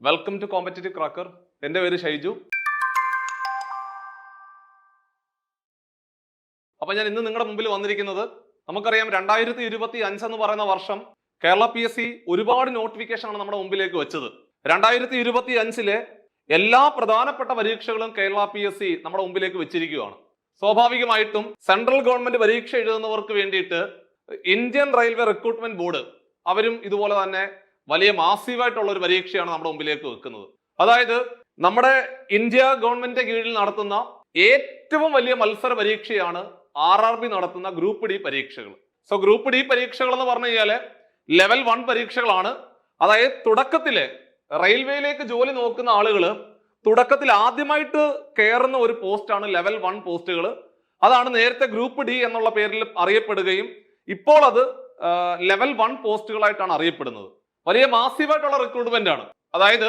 Welcome to competitive cracker. എൻ്റെ പേര് ഷൈജു. അപ്പൊ ഞാൻ ഇന്ന് നിങ്ങളുടെ മുമ്പിൽ വന്നിരിക്കുന്നത്, നമുക്കറിയാം 2025 എന്ന് പറയുന്ന വർഷം കേരള PSC ഒരുപാട് നോട്ടിഫിക്കേഷൻ ആണ് നമ്മുടെ മുമ്പിലേക്ക് വെച്ചത്. 2025 എല്ലാ പ്രധാനപ്പെട്ട പരീക്ഷകളും കേരള PSC നമ്മുടെ മുമ്പിലേക്ക് വെച്ചിരിക്കുകയാണ്. സ്വാഭാവികമായിട്ടും സെൻട്രൽ ഗവൺമെന്റ് പരീക്ഷ എഴുതുന്നവർക്ക് വേണ്ടിയിട്ട് ഇന്ത്യൻ റെയിൽവേ റിക്രൂട്ട്മെന്റ് ബോർഡ് അവരും ഇതുപോലെ തന്നെ വലിയ മാസീവായിട്ടുള്ള ഒരു പരീക്ഷയാണ് നമ്മുടെ മുമ്പിലേക്ക് വെക്കുന്നത്. അതായത് നമ്മുടെ ഇന്ത്യ ഗവൺമെന്റിന്റെ കീഴിൽ നടത്തുന്ന ഏറ്റവും വലിയ മത്സര പരീക്ഷയാണ് RRB നടത്തുന്ന ഗ്രൂപ്പ് ഡി പരീക്ഷകൾ. സോ ഗ്രൂപ്പ് ഡി പരീക്ഷകൾ എന്ന് പറഞ്ഞു കഴിഞ്ഞാല് ലെവൽ 1 പരീക്ഷകളാണ്. അതായത് തുടക്കത്തില് റെയിൽവേയിലേക്ക് ജോലി നോക്കുന്ന ആളുകള് തുടക്കത്തിൽ ആദ്യമായിട്ട് കയറുന്ന ഒരു പോസ്റ്റാണ് ലെവൽ 1 പോസ്റ്റുകൾ. അതാണ് നേരത്തെ ഗ്രൂപ്പ് ഡി എന്നുള്ള പേരിൽ അറിയപ്പെടുകയും ഇപ്പോൾ അത് ലെവൽ 1 പോസ്റ്റുകളായിട്ടാണ് അറിയപ്പെടുന്നത്. വലിയ മാസീവായിട്ടുള്ള റിക്രൂട്ട്മെന്റ് ആണ്. അതായത്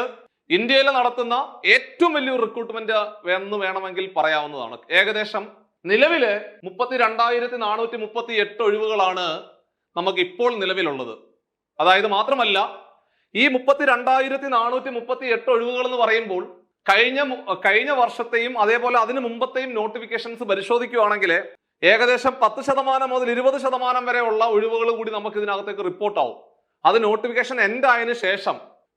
ഇന്ത്യയിൽ നടത്തുന്ന ഏറ്റവും വലിയൊരു റിക്രൂട്ട്മെന്റ് എന്ന് വേണമെങ്കിൽ പറയാവുന്നതാണ്. ഏകദേശം നിലവില് 32,438 ഒഴിവുകളാണ് നമുക്ക് ഇപ്പോൾ നിലവിലുള്ളത്. അതായത് മാത്രമല്ല, ഈ 32,438 ഒഴിവുകൾ എന്ന് പറയുമ്പോൾ കഴിഞ്ഞ വർഷത്തെയും അതേപോലെ അതിനു മുമ്പത്തെയും നോട്ടിഫിക്കേഷൻസ് പരിശോധിക്കുകയാണെങ്കിൽ ഏകദേശം 10% മുതൽ 20% വരെ ഉള്ള ഒഴിവുകൾ കൂടി നമുക്ക് ഇതിനകത്തേക്ക് റിപ്പോർട്ട് ആവും. അത് നോട്ടിഫിക്കേഷൻ എൻഡ് ആയതിനു ശേഷം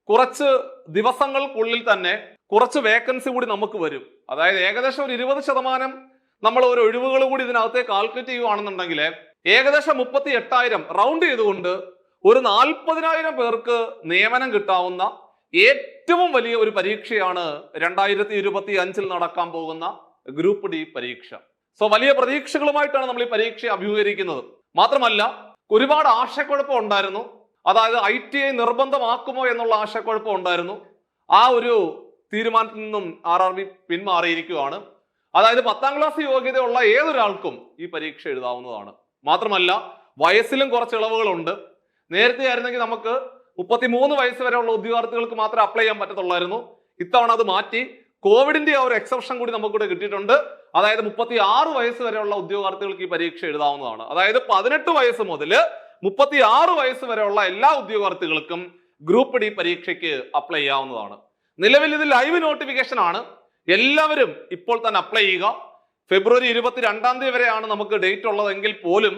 കുറച്ച് ദിവസങ്ങൾക്കുള്ളിൽ തന്നെ കുറച്ച് വേക്കൻസി കൂടി നമുക്ക് വരും. അതായത് ഏകദേശം ഒരു 20% നമ്മൾ ഒരു ഒഴിവുകൾ കൂടി ഇതിനകത്തേക്ക് കാൽക്കുലേറ്റ് ചെയ്യുകയാണെന്നുണ്ടെങ്കിൽ ഏകദേശം 38,000 റൗണ്ട് ചെയ്തുകൊണ്ട് ഒരു 40,000 പേർക്ക് നിയമനം കിട്ടാവുന്ന ഏറ്റവും വലിയ ഒരു പരീക്ഷയാണ് 2025 നടക്കാൻ പോകുന്ന ഗ്രൂപ്പ് ഡി പരീക്ഷ. സോ വലിയ പ്രതീക്ഷകളുമായിട്ടാണ് നമ്മൾ ഈ പരീക്ഷ അഭിമുഖീകരിക്കുന്നത്. മാത്രമല്ല, ഒരുപാട് ആശയക്കുഴപ്പം ഉണ്ടായിരുന്നു. അതായത് ITI നിർബന്ധമാക്കുമോ എന്നുള്ള ആശയക്കുഴപ്പം ഉണ്ടായിരുന്നു. ആ ഒരു തീരുമാനത്തിൽ നിന്നും RRB പിന്മാറിയിരിക്കുകയാണ്. അതായത് 10ാം ക്ലാസ് യോഗ്യതയുള്ള ഏതൊരാൾക്കും ഈ പരീക്ഷ എഴുതാവുന്നതാണ്. മാത്രമല്ല, വയസ്സിലും കുറച്ച് ഇളവുകളുണ്ട്. നേരത്തെ ആയിരുന്നെങ്കിൽ നമുക്ക് 33 വയസ്സ് വരെയുള്ള ഉദ്യോഗാർത്ഥികൾക്ക് മാത്രമേ അപ്ലൈ ചെയ്യാൻ പറ്റത്തുള്ളായിരുന്നു. ഇത്തവണ അത് മാറ്റി കോവിഡിന്റെ ആ ഒരു എക്സെപ്ഷൻ കൂടി നമുക്കിവിടെ കിട്ടിയിട്ടുണ്ട്. അതായത് 36 വയസ്സ് വരെയുള്ള ഉദ്യോഗാർത്ഥികൾക്ക് ഈ പരീക്ഷ എഴുതാവുന്നതാണ്. അതായത് 18 വയസ്സ് മുതൽ 36 വയസ്സ് വരെയുള്ള എല്ലാ ഉദ്യോഗാർത്ഥികൾക്കും ഗ്രൂപ്പ് ഡി പരീക്ഷയ്ക്ക് അപ്ലൈ ചെയ്യാവുന്നതാണ്. നിലവിൽ ഇത് ലൈവ് നോട്ടിഫിക്കേഷൻ ആണ്. എല്ലാവരും ഇപ്പോൾ തന്നെ അപ്ലൈ ചെയ്യുക. ഫെബ്രുവരി 22-ാം തീയതി വരെയാണ് നമുക്ക് ഡേറ്റ് ഉള്ളതെങ്കിൽ പോലും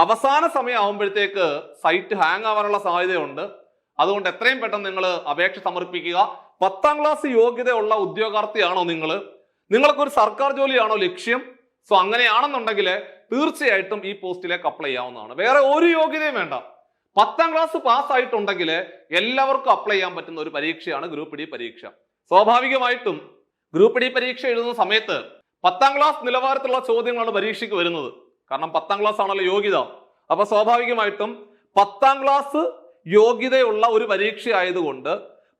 അവസാന സമയം ആവുമ്പോഴത്തേക്ക് സൈറ്റ് ഹാങ് ആവാനുള്ള സാധ്യതയുണ്ട്. അതുകൊണ്ട് എത്രയും പെട്ടെന്ന് നിങ്ങൾ അപേക്ഷ സമർപ്പിക്കുക. 10ാം ക്ലാസ് യോഗ്യതയുള്ള ഉദ്യോഗാർത്ഥിയാണോ നിങ്ങൾക്കൊരു സർക്കാർ ജോലിയാണോ ലക്ഷ്യം? സോ അങ്ങനെയാണെന്നുണ്ടെങ്കിൽ തീർച്ചയായിട്ടും ഈ പോസ്റ്റിലേക്ക് അപ്ലൈ ചെയ്യാവുന്നതാണ്. വേറെ ഒരു യോഗ്യതയും വേണ്ട. 10ാം ക്ലാസ് പാസ് ആയിട്ടുണ്ടെങ്കിൽ എല്ലാവർക്കും അപ്ലൈ ചെയ്യാൻ പറ്റുന്ന ഒരു പരീക്ഷയാണ് ഗ്രൂപ്പ് ഡി പരീക്ഷ. സ്വാഭാവികമായിട്ടും ഗ്രൂപ്പ് ഡി പരീക്ഷ എഴുതുന്ന സമയത്ത് 10ാം ക്ലാസ് നിലവാരത്തിലുള്ള ചോദ്യങ്ങളാണ് പരീക്ഷയ്ക്ക് വരുന്നത്. കാരണം 10ാം ക്ലാസ് ആണല്ലോ യോഗ്യത. അപ്പൊ സ്വാഭാവികമായിട്ടും 10ാം ക്ലാസ് യോഗ്യതയുള്ള ഒരു പരീക്ഷ ആയതുകൊണ്ട്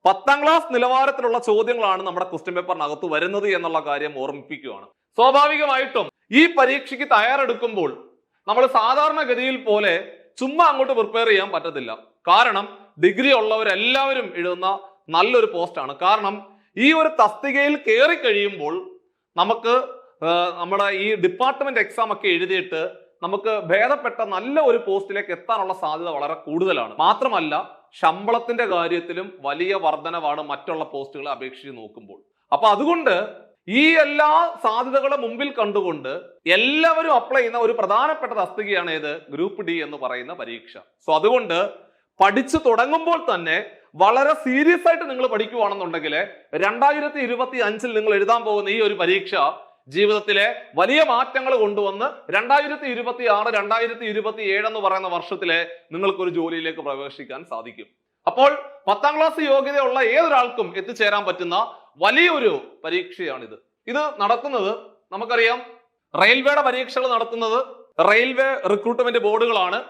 10ാം ക്ലാസ് നിലവാരത്തിലുള്ള ചോദ്യങ്ങളാണ് നമ്മുടെ ക്വസ്റ്റ്യൻ പേപ്പറിനകത്ത് വരുന്നത് എന്നുള്ള കാര്യം ഓർമ്മിപ്പിക്കുകയാണ്. സ്വാഭാവികമായിട്ടും ഈ പരീക്ഷയ്ക്ക് തയ്യാറെടുക്കുമ്പോൾ നമ്മൾ സാധാരണഗതിയിൽ പോലെ ചുമ്മാ അങ്ങോട്ട് പ്രിപ്പയർ ചെയ്യാൻ പറ്റത്തില്ല. കാരണം ഡിഗ്രി ഉള്ളവരെല്ലാവരും എഴുതുന്ന നല്ലൊരു പോസ്റ്റാണ്. കാരണം ഈ ഒരു തസ്തികയിൽ കയറി കഴിയുമ്പോൾ നമുക്ക് നമ്മുടെ ഈ ഡിപ്പാർട്ട്മെന്റ് എക്സാം ഒക്കെ എഴുതിയിട്ട് നമുക്ക് ഭേദപ്പെട്ട നല്ല ഒരു പോസ്റ്റിലേക്ക് എത്താനുള്ള സാധ്യത വളരെ കൂടുതലാണ്. മാത്രമല്ല, ശമ്പളത്തിന്റെ കാര്യത്തിലും വലിയ വർധനവാണ് മറ്റുള്ള പോസ്റ്റുകളെ അപേക്ഷിച്ച് നോക്കുമ്പോൾ. അപ്പൊ അതുകൊണ്ട് ഈ എല്ലാ സാധ്യതകളും മുമ്പിൽ കണ്ടുകൊണ്ട് എല്ലാവരും അപ്ലൈ ചെയ്യുന്ന ഒരു പ്രധാനപ്പെട്ട തസ്തികയാണ് ഏത്? ഗ്രൂപ്പ് ഡി എന്ന് പറയുന്ന പരീക്ഷ. സോ അതുകൊണ്ട് പഠിച്ചു തുടങ്ങുമ്പോൾ തന്നെ വളരെ സീരിയസ് ആയിട്ട് നിങ്ങൾ പഠിക്കുകയാണെന്നുണ്ടെങ്കിൽ 2025 നിങ്ങൾ എഴുതാൻ പോകുന്ന ഈ ഒരു പരീക്ഷ ജീവിതത്തിലെ വലിയ മാറ്റങ്ങൾ കൊണ്ടുവന്ന് 2026, 2027 എന്ന് പറയുന്ന വർഷത്തിലെ നിങ്ങൾക്കൊരു ജോലിയിലേക്ക് പ്രവേശിക്കാൻ സാധിക്കും. അപ്പോൾ 10ാം ക്ലാസ് യോഗ്യതയുള്ള ഏതൊരാൾക്കും എത്തിച്ചേരാൻ പറ്റുന്ന വലിയൊരു പരീക്ഷയാണിത്. ഇത് നടത്തുന്നത് നമുക്കറിയാം, റെയിൽവേയുടെ പരീക്ഷകൾ നടത്തുന്നത് റെയിൽവേ റിക്രൂട്ട്മെന്റ് ബോർഡുകളാണ്.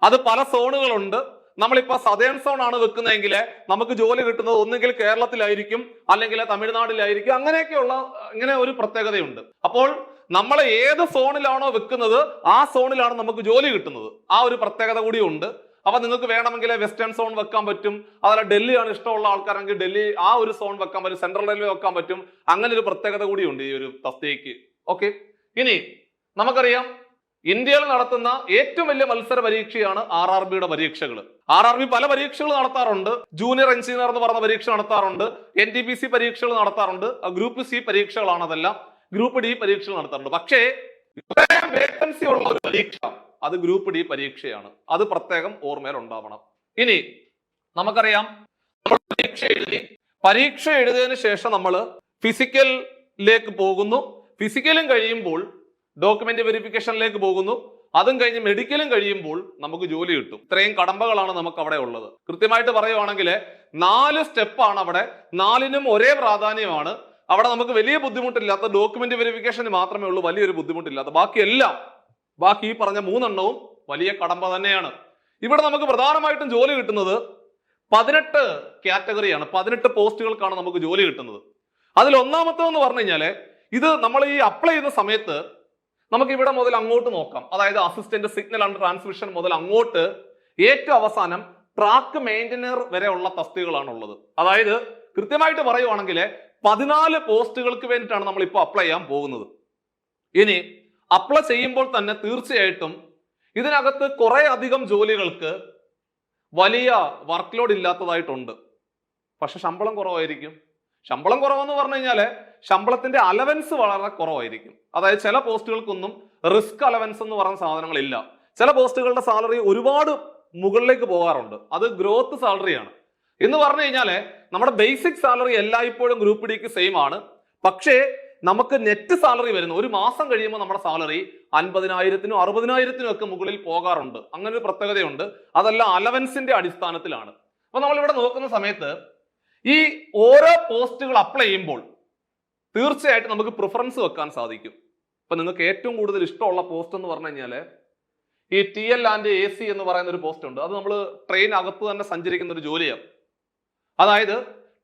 അത് പല സോണുകളുണ്ട്. നമ്മളിപ്പോ സതേൺ സോൺ ആണ് വെക്കുന്നതെങ്കിൽ നമുക്ക് ജോലി കിട്ടുന്നത് ഒന്നുകിൽ കേരളത്തിലായിരിക്കും, അല്ലെങ്കിൽ തമിഴ്നാട്ടിലായിരിക്കും. അങ്ങനെയൊക്കെയുള്ള ഇങ്ങനെ ഒരു പ്രത്യേകതയുണ്ട്. അപ്പോൾ നമ്മൾ ഏത് സോണിലാണോ വെക്കുന്നത് ആ സോണിലാണ് നമുക്ക് ജോലി കിട്ടുന്നത്. ആ ഒരു പ്രത്യേകത കൂടിയുണ്ട്. അപ്പൊ നിങ്ങൾക്ക് വേണമെങ്കിൽ വെസ്റ്റേൺ സോൺ വെക്കാൻ പറ്റും. അതല്ല ഡൽഹിയാണ് ഇഷ്ടമുള്ള ആൾക്കാരെങ്കിൽ ഡൽഹി ആ ഒരു സോൺ വെക്കാൻ പറ്റും. സെൻട്രൽ റെയിൽവേ വെക്കാൻ പറ്റും. അങ്ങനെ ഒരു പ്രത്യേകത കൂടിയുണ്ട് ഈ ഒരു തസ്തികയ്ക്ക്. ഓക്കെ, ഇനി നമുക്കറിയാം ഇന്ത്യയിൽ നടത്തുന്ന ഏറ്റവും വലിയ മത്സര പരീക്ഷയാണ് RRBയുടെ പരീക്ഷകൾ. RRB പല പരീക്ഷകൾ നടത്താറുണ്ട്. ജൂനിയർ എഞ്ചിനീയർ എന്ന് പറഞ്ഞ പരീക്ഷ നടത്താറുണ്ട്, NTPC പരീക്ഷകൾ നടത്താറുണ്ട്, ഗ്രൂപ്പ് C പരീക്ഷകളാണ് അതെല്ലാം, ഗ്രൂപ്പ് D പരീക്ഷകൾ നടത്താറുണ്ട്. പക്ഷേ വേക്കൻസി ഉള്ള ഒരു പരീക്ഷ അത് ഗ്രൂപ്പ് D പരീക്ഷയാണ്. അത് പ്രത്യേകം ഓർമ്മയിൽ ഉണ്ടാവണം. ഇനി നമുക്കറിയാം, പരീക്ഷ എഴുതിയതിനു ശേഷം നമ്മൾ ഫിസിക്കലിലേക്ക് പോകുന്നു. ഫിസിക്കലും കഴിയുമ്പോൾ ഡോക്യുമെന്റ് വെരിഫിക്കേഷനിലേക്ക് പോകുന്നു. അതും കഴിഞ്ഞ് മെഡിക്കലും കഴിയുമ്പോൾ നമുക്ക് ജോലി കിട്ടും. ഇത്രയും കടമ്പകളാണ് നമുക്ക് അവിടെ ഉള്ളത്. കൃത്യമായിട്ട് പറയുവാണെങ്കിൽ 4 സ്റ്റെപ്പാണ് അവിടെ. 4നും ഒരേ പ്രാധാന്യമാണ്. അവിടെ നമുക്ക് വലിയ ബുദ്ധിമുട്ടില്ലാത്ത ഡോക്യുമെന്റ് വെരിഫിക്കേഷന് മാത്രമേ ഉള്ളൂ വലിയൊരു ബുദ്ധിമുട്ടില്ലാത്ത. ബാക്കി ഈ പറഞ്ഞ 3 എണ്ണവും വലിയ കടമ്പ തന്നെയാണ്. ഇവിടെ നമുക്ക് പ്രധാനമായിട്ടും ജോലി കിട്ടുന്നത് 18 കാറ്റഗറിയാണ്. 18 പോസ്റ്റുകൾക്കാണ് നമുക്ക് ജോലി കിട്ടുന്നത്. അതിൽ ഒന്നാമത്തേന്ന് പറഞ്ഞു കഴിഞ്ഞാല്, ഇത് നമ്മൾ ഈ അപ്ലൈ ചെയ്യുന്ന സമയത്ത് നമുക്ക് ഇവിടെ മുതൽ അങ്ങോട്ട് നോക്കാം. അതായത് അസിസ്റ്റന്റ് സിഗ്നൽ ആൻഡ് ട്രാൻസ്മിഷൻ മുതൽ അങ്ങോട്ട് ഏറ്റവും അവസാനം ട്രാക്ക് മെയിന്റനർ വരെയുള്ള തസ്തികകളാണ് ഉള്ളത്. അതായത് കൃത്യമായിട്ട് പറയുവാണെങ്കിൽ 14 പോസ്റ്റുകൾക്ക് വേണ്ടിയിട്ടാണ് നമ്മൾ ഇപ്പോൾ അപ്ലൈ ചെയ്യാൻ പോകുന്നത്. ഇനി അപ്ലൈ ചെയ്യുമ്പോൾ തന്നെ തീർച്ചയായിട്ടും ഇതിനകത്ത് കുറെ അധികം ജോലികൾക്ക് വലിയ വർക്ക് ലോഡ് ഇല്ലാത്തതായിട്ടുണ്ട്. പക്ഷെ ശമ്പളം കുറവായിരിക്കും. ശമ്പളം കുറവെന്ന് പറഞ്ഞു കഴിഞ്ഞാല് ശമ്പളത്തിന്റെ അലവൻസ് വളരെ കുറവായിരിക്കും. അതായത് ചില പോസ്റ്റുകൾക്കൊന്നും റിസ്ക് അലവൻസ് എന്ന് പറയുന്ന സാധനങ്ങളില്ല. ചില പോസ്റ്റുകളുടെ സാലറി ഒരുപാട് മുകളിലേക്ക് പോകാറുണ്ട്. അത് ഗ്രോത്ത് സാലറിയാണ്. എന്ന് പറഞ്ഞു കഴിഞ്ഞാല് നമ്മുടെ ബേസിക് സാലറി എല്ലായ്പ്പോഴും ഗ്രൂപ്പ് ഡിക്ക് സെയിം ആണ്. പക്ഷേ നമുക്ക് നെറ്റ് സാലറി വരുന്ന ഒരു മാസം കഴിയുമ്പോൾ നമ്മുടെ സാലറി 50,000-നും 60,000-നും ഒക്കെ മുകളിൽ പോകാറുണ്ട്. അങ്ങനെ ഒരു പ്രത്യേകതയുണ്ട്. അതെല്ലാം അലവൻസിന്റെ അടിസ്ഥാനത്തിലാണ്. അപ്പൊ നമ്മൾ ഇവിടെ നോക്കുന്ന സമയത്ത് ഈ ഓരോ പോസ്റ്റുകൾ അപ്ലൈ ചെയ്യുമ്പോൾ തീർച്ചയായിട്ടും നമുക്ക് പ്രിഫറൻസ് വെക്കാൻ സാധിക്കും. ഇപ്പൊ നിങ്ങൾക്ക് ഏറ്റവും കൂടുതൽ ഇഷ്ടമുള്ള പോസ്റ്റ് എന്ന് പറഞ്ഞു കഴിഞ്ഞാല് ഈ TL ആൻഡ് AC എന്ന് പറയുന്ന ഒരു പോസ്റ്റ് ഉണ്ട്. അത് നമ്മൾ ട്രെയിൻ അകത്ത് തന്നെ സഞ്ചരിക്കുന്ന ഒരു ജോലിയാണ്. അതായത്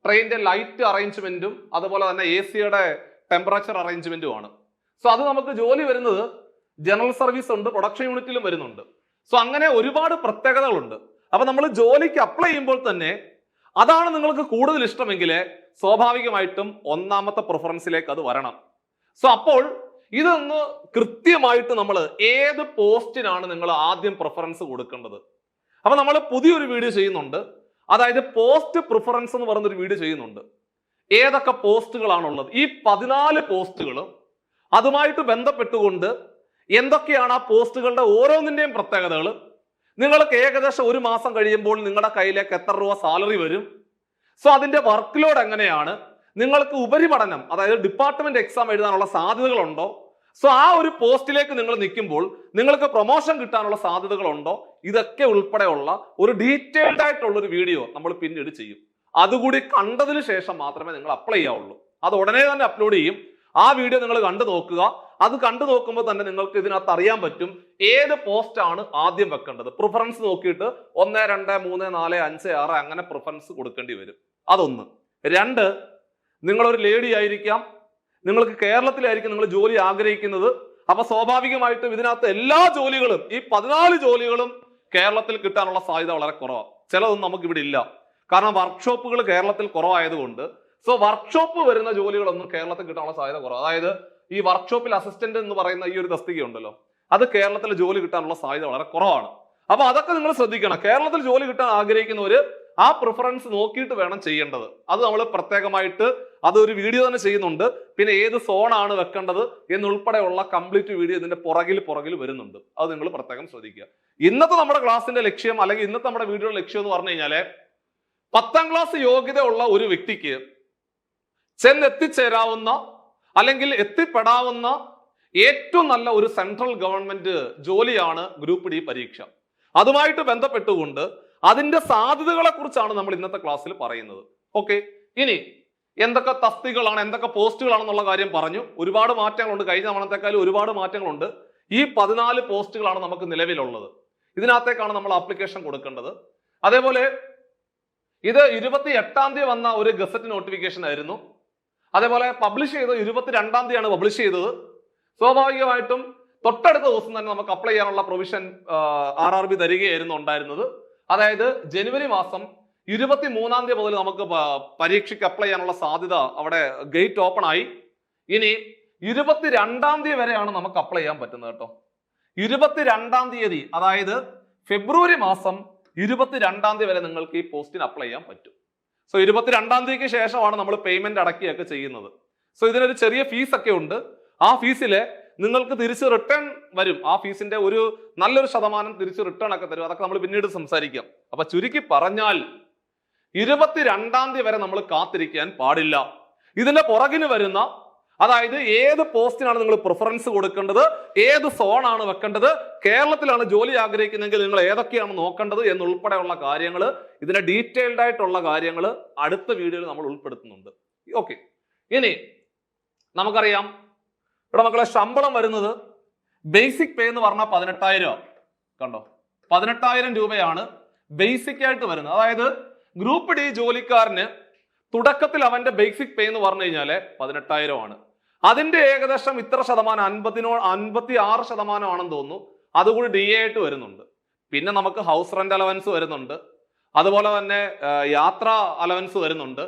ട്രെയിനിന്റെ ലൈറ്റ് അറേഞ്ച്മെന്റും അതുപോലെ തന്നെ AC-യുടെ ടെമ്പറേച്ചർ അറേഞ്ച്മെന്റും ആണ്. സോ അത് നമുക്ക് ജോലി വരുന്നത് ജനറൽ സർവീസ് ഉണ്ട്, പ്രൊഡക്ഷൻ യൂണിറ്റിലും വരുന്നുണ്ട്. സോ അങ്ങനെ ഒരുപാട് പ്രത്യേകതകളുണ്ട്. അപ്പൊ നമ്മൾ ജോലിക്ക് അപ്ലൈ ചെയ്യുമ്പോൾ തന്നെ അതാണ് നിങ്ങൾക്ക് കൂടുതൽ ഇഷ്ടമെങ്കിൽ സ്വാഭാവികമായിട്ടും ഒന്നാമത്തെ പ്രിഫറൻസിലേക്ക് അത് വരണം. സോ അപ്പോൾ ഇതൊന്ന് കൃത്യമായിട്ട് നമ്മൾ ഏത് പോസ്റ്റിനാണ് നിങ്ങൾ ആദ്യം പ്രിഫറൻസ് കൊടുക്കേണ്ടത്. അപ്പൊ നമ്മൾ പുതിയൊരു വീഡിയോ ചെയ്യുന്നുണ്ട്. അതായത് പോസ്റ്റ് പ്രിഫറൻസ് എന്ന് പറയുന്നൊരു വീഡിയോ ചെയ്യുന്നുണ്ട്. ഏതൊക്കെ പോസ്റ്റുകളാണുള്ളത്, ഈ 14 പോസ്റ്റുകൾ, അതുമായിട്ട് ബന്ധപ്പെട്ടുകൊണ്ട് എന്തൊക്കെയാണ് ആ പോസ്റ്റുകളുടെ ഓരോന്നിന്റെയും പ്രത്യേകതകൾ, നിങ്ങൾക്ക് ഏകദേശം ഒരു മാസം കഴിയുമ്പോൾ നിങ്ങളുടെ കയ്യിലേക്ക് എത്ര രൂപ സാലറി വരും, സോ അതിന്റെ വർക്ക് ലോഡ് എങ്ങനെയാണ്, നിങ്ങൾക്ക് ഉപരിപഠനം അതായത് ഡിപ്പാർട്ട്മെന്റ് എക്സാം എഴുതാനുള്ള സാധ്യതകളുണ്ടോ, സോ ആ ഒരു പോസ്റ്റിലേക്ക് നിങ്ങൾ നിൽക്കുമ്പോൾ നിങ്ങൾക്ക് പ്രൊമോഷൻ കിട്ടാനുള്ള സാധ്യതകളുണ്ടോ, ഇതൊക്കെ ഉൾപ്പെടെയുള്ള ഒരു ഡീറ്റെയിൽഡ് ആയിട്ടുള്ള ഒരു വീഡിയോ നമ്മൾ പിന്നീട് ചെയ്യും. അതുകൂടി കണ്ടതിന് ശേഷം മാത്രമേ നിങ്ങൾ അപ്ലൈ ചെയ്യാവുള്ളൂ. അത് ഉടനെ തന്നെ അപ്ലോഡ് ചെയ്യും. ആ വീഡിയോ നിങ്ങൾ കണ്ടു നോക്കുക. അത് കണ്ടു നോക്കുമ്പോൾ തന്നെ നിങ്ങൾക്ക് ഇതിനകത്ത് അറിയാൻ പറ്റും ഏത് പോസ്റ്റ് ആണ് ആദ്യം വെക്കേണ്ടത്. പ്രിഫറൻസ് നോക്കിയിട്ട് 1, 2, 3, 4, 5, 6 അങ്ങനെ പ്രിഫറൻസ് കൊടുക്കേണ്ടി വരും. അതൊന്ന്. 2, നിങ്ങളൊരു ലേഡി ആയിരിക്കാം, നിങ്ങൾക്ക് കേരളത്തിലായിരിക്കും നിങ്ങൾ ജോലി ആഗ്രഹിക്കുന്നത്. അപ്പൊ സ്വാഭാവികമായിട്ടും ഇതിനകത്ത് എല്ലാ ജോലികളും, ഈ 14 ജോലികളും കേരളത്തിൽ കിട്ടാനുള്ള സാധ്യത വളരെ കുറവാണ്. ചിലതൊന്നും നമുക്ക് ഇവിടെ ഇല്ല. കാരണം വർക്ക്ഷോപ്പുകൾ കേരളത്തിൽ കുറവായതുകൊണ്ട് സോ വർക്ക്ഷോപ്പ് വരുന്ന ജോലികളൊന്നും കേരളത്തിൽ കിട്ടാനുള്ള സാധ്യത കുറവ്. അതായത് ഈ വർക്ക്ഷോപ്പിൽ അസിസ്റ്റന്റ് എന്ന് പറയുന്ന ഈ ഒരു തസ്തിക ഉണ്ടല്ലോ, അത് കേരളത്തിൽ ജോലി കിട്ടാനുള്ള സാധ്യത വളരെ കുറവാണ്. അപ്പൊ അതൊക്കെ നിങ്ങൾ ശ്രദ്ധിക്കണം. കേരളത്തിൽ ജോലി കിട്ടാൻ ആഗ്രഹിക്കുന്നവര് ആ പ്രിഫറൻസ് നോക്കിയിട്ട് വേണം ചെയ്യേണ്ടത്. അത് നമ്മൾ പ്രത്യേകമായിട്ട് അതൊരു വീഡിയോ തന്നെ ചെയ്യുന്നുണ്ട്. പിന്നെ ഏത് സോണാണ് വെക്കേണ്ടത് എന്നുൾപ്പെടെയുള്ള കംപ്ലീറ്റ് വീഡിയോ ഇതിന്റെ പുറകിൽ വരുന്നുണ്ട്. അത് നിങ്ങൾ പ്രത്യേകം ശ്രദ്ധിക്കുക. ഇന്നത്തെ നമ്മുടെ ക്ലാസ്സിന്റെ ലക്ഷ്യം അല്ലെങ്കിൽ ഇന്നത്തെ നമ്മുടെ വീഡിയോയുടെ ലക്ഷ്യം എന്ന് പറഞ്ഞു കഴിഞ്ഞാല് 10ാം ക്ലാസ് യോഗ്യത ഉള്ള ഒരു വ്യക്തിക്ക് ചെന്നെത്തിച്ചേരാവുന്ന അല്ലെങ്കിൽ എത്തിപ്പെടാവുന്ന ഏറ്റവും നല്ല ഒരു സെൻട്രൽ ഗവൺമെന്റ് ജോലിയാണ് ഗ്രൂപ്പ് ഡി പരീക്ഷ. അതുമായിട്ട് ബന്ധപ്പെട്ടുകൊണ്ട് അതിന്റെ സാധ്യതകളെ കുറിച്ചാണ് നമ്മൾ ഇന്നത്തെ ക്ലാസ്സിൽ പറയുന്നത്. ഓക്കെ, ഇനി എന്തൊക്കെ തസ്തികളാണ്, എന്തൊക്കെ പോസ്റ്റുകളാണെന്നുള്ള കാര്യം പറഞ്ഞു. ഒരുപാട് മാറ്റങ്ങളുണ്ട്, കഴിഞ്ഞ തവണത്തെക്കാളും ഒരുപാട് മാറ്റങ്ങളുണ്ട്. ഈ 14 പോസ്റ്റുകളാണ് നമുക്ക് നിലവിലുള്ളത്. ഇതിനകത്തേക്കാണ് നമ്മൾ ആപ്ലിക്കേഷൻ കൊടുക്കേണ്ടത്. അതേപോലെ ഇത് 28ാം തീയതി വന്ന ഒരു ഗസറ്റ് നോട്ടിഫിക്കേഷൻ ആയിരുന്നു. അതേപോലെ പബ്ലിഷ് ചെയ്തത് 22ാം തീയതിയാണ് പബ്ലിഷ് ചെയ്തത്. സ്വാഭാവികമായിട്ടും തൊട്ടടുത്ത ദിവസം തന്നെ നമുക്ക് അപ്ലൈ ചെയ്യാനുള്ള പ്രൊവിഷൻ RRB തരികയായിരുന്നു ഉണ്ടായിരുന്നത്. അതായത് ജനുവരി മാസം 23ാം തീയതി മുതൽ നമുക്ക് പരീക്ഷയ്ക്ക് അപ്ലൈ ചെയ്യാനുള്ള സാധ്യത അവിടെ ഗേറ്റ് ഓപ്പൺ ആയി. ഇനി 22ാം തീയതി വരെയാണ് നമുക്ക് അപ്ലൈ ചെയ്യാൻ പറ്റുന്നത് കേട്ടോ. 22 അതായത് ഫെബ്രുവരി മാസം 22 വരെ നിങ്ങൾക്ക് ഈ പോസ്റ്റിന് അപ്ലൈ ചെയ്യാൻ പറ്റും. സോ 22 ശേഷമാണ് നമ്മൾ പേയ്മെന്റ് അടക്കുകയൊക്കെ ചെയ്യുന്നത്. സോ ഇതിനൊരു ചെറിയ ഫീസ് ഒക്കെ ഉണ്ട്. ആ ഫീസില് നിങ്ങൾക്ക് തിരിച്ച് റിട്ടേൺ വരും. ആ ഫീസിന്റെ ഒരു നല്ലൊരു ശതമാനം തിരിച്ച് റിട്ടേൺ ഒക്കെ തരും. അതൊക്കെ നമ്മൾ പിന്നീട് സംസാരിക്കാം. അപ്പൊ ചുരുക്കി പറഞ്ഞാൽ 22 വരെ നമ്മൾ കാത്തിരിക്കാൻ പാടില്ല. ഇതിന്റെ പുറകിന് വരുന്ന, അതായത് ഏത് പോസ്റ്റിനാണ് നിങ്ങൾ പ്രിഫറൻസ് കൊടുക്കേണ്ടത്, ഏത് സോണാണ് വെക്കേണ്ടത്, കേരളത്തിലാണ് ജോലി ആഗ്രഹിക്കുന്നതെങ്കിൽ നിങ്ങൾ ഏതൊക്കെയാണ് നോക്കേണ്ടത് എന്നുൾപ്പെടെയുള്ള കാര്യങ്ങൾ, ഇതിന്റെ ഡീറ്റെയിൽഡ് ആയിട്ടുള്ള കാര്യങ്ങൾ അടുത്ത വീഡിയോയിൽ നമ്മൾ ഉൾപ്പെടുത്തുന്നുണ്ട്. ഓക്കെ, ഇനി നമുക്കറിയാം ഇവിടെ മക്കളെ ശമ്പളം വരുന്നത് ബേസിക് പേ എന്ന് പറഞ്ഞാൽ 18,000 കണ്ടോ, 18,000 രൂപയാണ് ബേസിക് ആയിട്ട് വരുന്നത്. അതായത് ഗ്രൂപ്പ് ഡി ജോലിക്കാരന് തുടക്കത്തിൽ അവന്റെ ബേസിക് പേ എന്ന് പറഞ്ഞു കഴിഞ്ഞാല് 18,000 ആണ്. അതിന്റെ ഏകദേശം ഇത്ര ശതമാനം 56% ആണെന്ന് തോന്നുന്നു. അതുകൂടി ഡി എ ആയിട്ട് വരുന്നുണ്ട്. പിന്നെ നമുക്ക് ഹൗസ് റെന്റ് അലവൻസ് വരുന്നുണ്ട്, അതുപോലെ തന്നെ യാത്രാ അലവൻസ് വരുന്നുണ്ട്.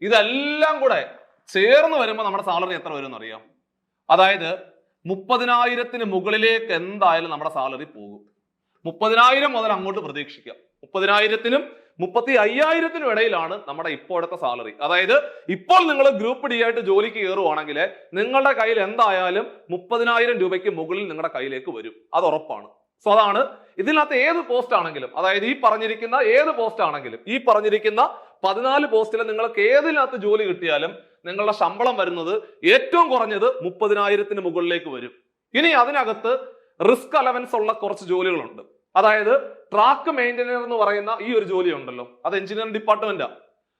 ഇതെല്ലാം കൂടെ ചേർന്ന് വരുമ്പോൾ നമ്മുടെ സാലറി എത്ര വരും എന്നറിയാം. അതായത് 30,000 മുകളിലേക്ക് എന്തായാലും നമ്മുടെ സാലറി പോകും. 30,000 മുതൽ അങ്ങോട്ട് പ്രതീക്ഷിക്കാം. 30,000-നും 35,000-നും ഇടയിലാണ് നമ്മുടെ ഇപ്പോഴത്തെ സാലറി. അതായത് ഇപ്പോൾ നിങ്ങൾ ഗ്രൂപ്പ് ഡി ആയിട്ട് ജോലിക്ക് കയറുവാണെങ്കിൽ നിങ്ങളുടെ കയ്യിൽ എന്തായാലും 30,000 രൂപയ്ക്ക് മുകളിൽ നിങ്ങളുടെ കയ്യിലേക്ക് വരും. അത് ഉറപ്പാണ്. സോ അതാണ് ഇതിനകത്ത് ഏത് പോസ്റ്റ് ആണെങ്കിലും, അതായത് ഈ പറഞ്ഞിരിക്കുന്ന ഏത് പോസ്റ്റ് ആണെങ്കിലും, ഈ പറഞ്ഞിരിക്കുന്ന 14 പോസ്റ്റിൽ നിങ്ങൾക്ക് ഏതിനകത്ത് ജോലി കിട്ടിയാലും നിങ്ങളുടെ ശമ്പളം വരുന്നത് ഏറ്റവും കുറഞ്ഞത് 30,000-ന് മുകളിലേക്ക് വരും. ഇനി അതിനകത്ത് റിസ്ക് അലവൻസ് ഉള്ള കുറച്ച് ജോലികളുണ്ട്. അതായത് ട്രാക്ക് മെയിൻ്റെനർ എന്ന് പറയുന്ന ഈ ഒരു ജോലി ഉണ്ടല്ലോ, അത് എഞ്ചിനീയറിംഗ് ഡിപ്പാർട്ട്മെന്റാണ്.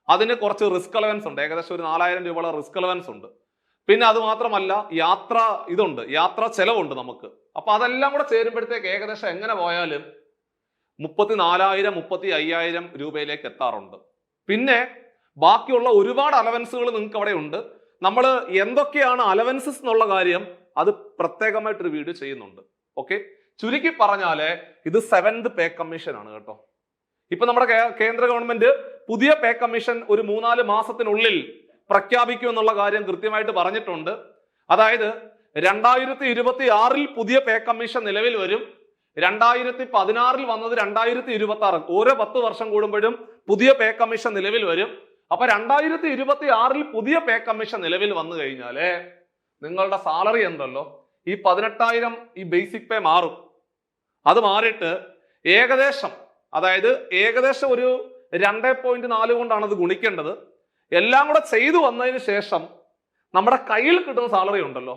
അതിന് കുറച്ച് റിസ്ക് അലവൻസ് ഉണ്ട്. ഏകദേശം ഒരു 4,000 രൂപയുടെ റിസ്ക് അലവൻസ് ഉണ്ട്. പിന്നെ അത് മാത്രമല്ല യാത്രാ ചെലവുണ്ട് നമുക്ക്. അപ്പൊ അതെല്ലാം കൂടെ ചേരുമ്പോഴത്തേക്ക് ഏകദേശം എങ്ങനെ പോയാലും 34,000 35,000 രൂപയിലേക്ക് എത്താറുണ്ട്. പിന്നെ ബാക്കിയുള്ള ഒരുപാട് അലവൻസുകൾ നിങ്ങൾക്ക് അവിടെ ഉണ്ട്. നമ്മൾ എന്തൊക്കെയാണ് അലവൻസസ് എന്നുള്ള കാര്യം അത് പ്രത്യേകമായിട്ടൊരു വീഡിയോ ചെയ്യുന്നുണ്ട്. ഓക്കെ, ചുരുക്കി പറഞ്ഞാല് ഇത് 7th പേ കമ്മീഷൻ ആണ് കേട്ടോ. ഇപ്പൊ നമ്മുടെ കേന്ദ്ര ഗവൺമെന്റ് പുതിയ പേ കമ്മീഷൻ ഒരു 3-4 മാസത്തിനുള്ളിൽ പ്രഖ്യാപിക്കും എന്നുള്ള കാര്യം കൃത്യമായിട്ട് പറഞ്ഞിട്ടുണ്ട്. അതായത് 2026 പുതിയ പേ കമ്മീഷൻ നിലവിൽ വരും. 2016 വന്നത് 2026. ഓരോ 10 വർഷം കൂടുമ്പോഴും പുതിയ പേ കമ്മീഷൻ നിലവിൽ വരും. അപ്പൊ 2026 പുതിയ പേ കമ്മീഷൻ നിലവിൽ വന്നു കഴിഞ്ഞാല് നിങ്ങളുടെ സാലറി എന്തല്ലോ ഈ 18,000 ഈ ബേസിക് പേ മാറും. അത് മാറിയിട്ട് ഏകദേശം ഒരു 2.4 കൊണ്ടാണ് അത് ഗുണിക്കേണ്ടത്. എല്ലാം കൂടെ ചെയ്തു വന്നതിന് ശേഷം നമ്മുടെ കയ്യിൽ കിട്ടുന്ന സാലറി ഉണ്ടല്ലോ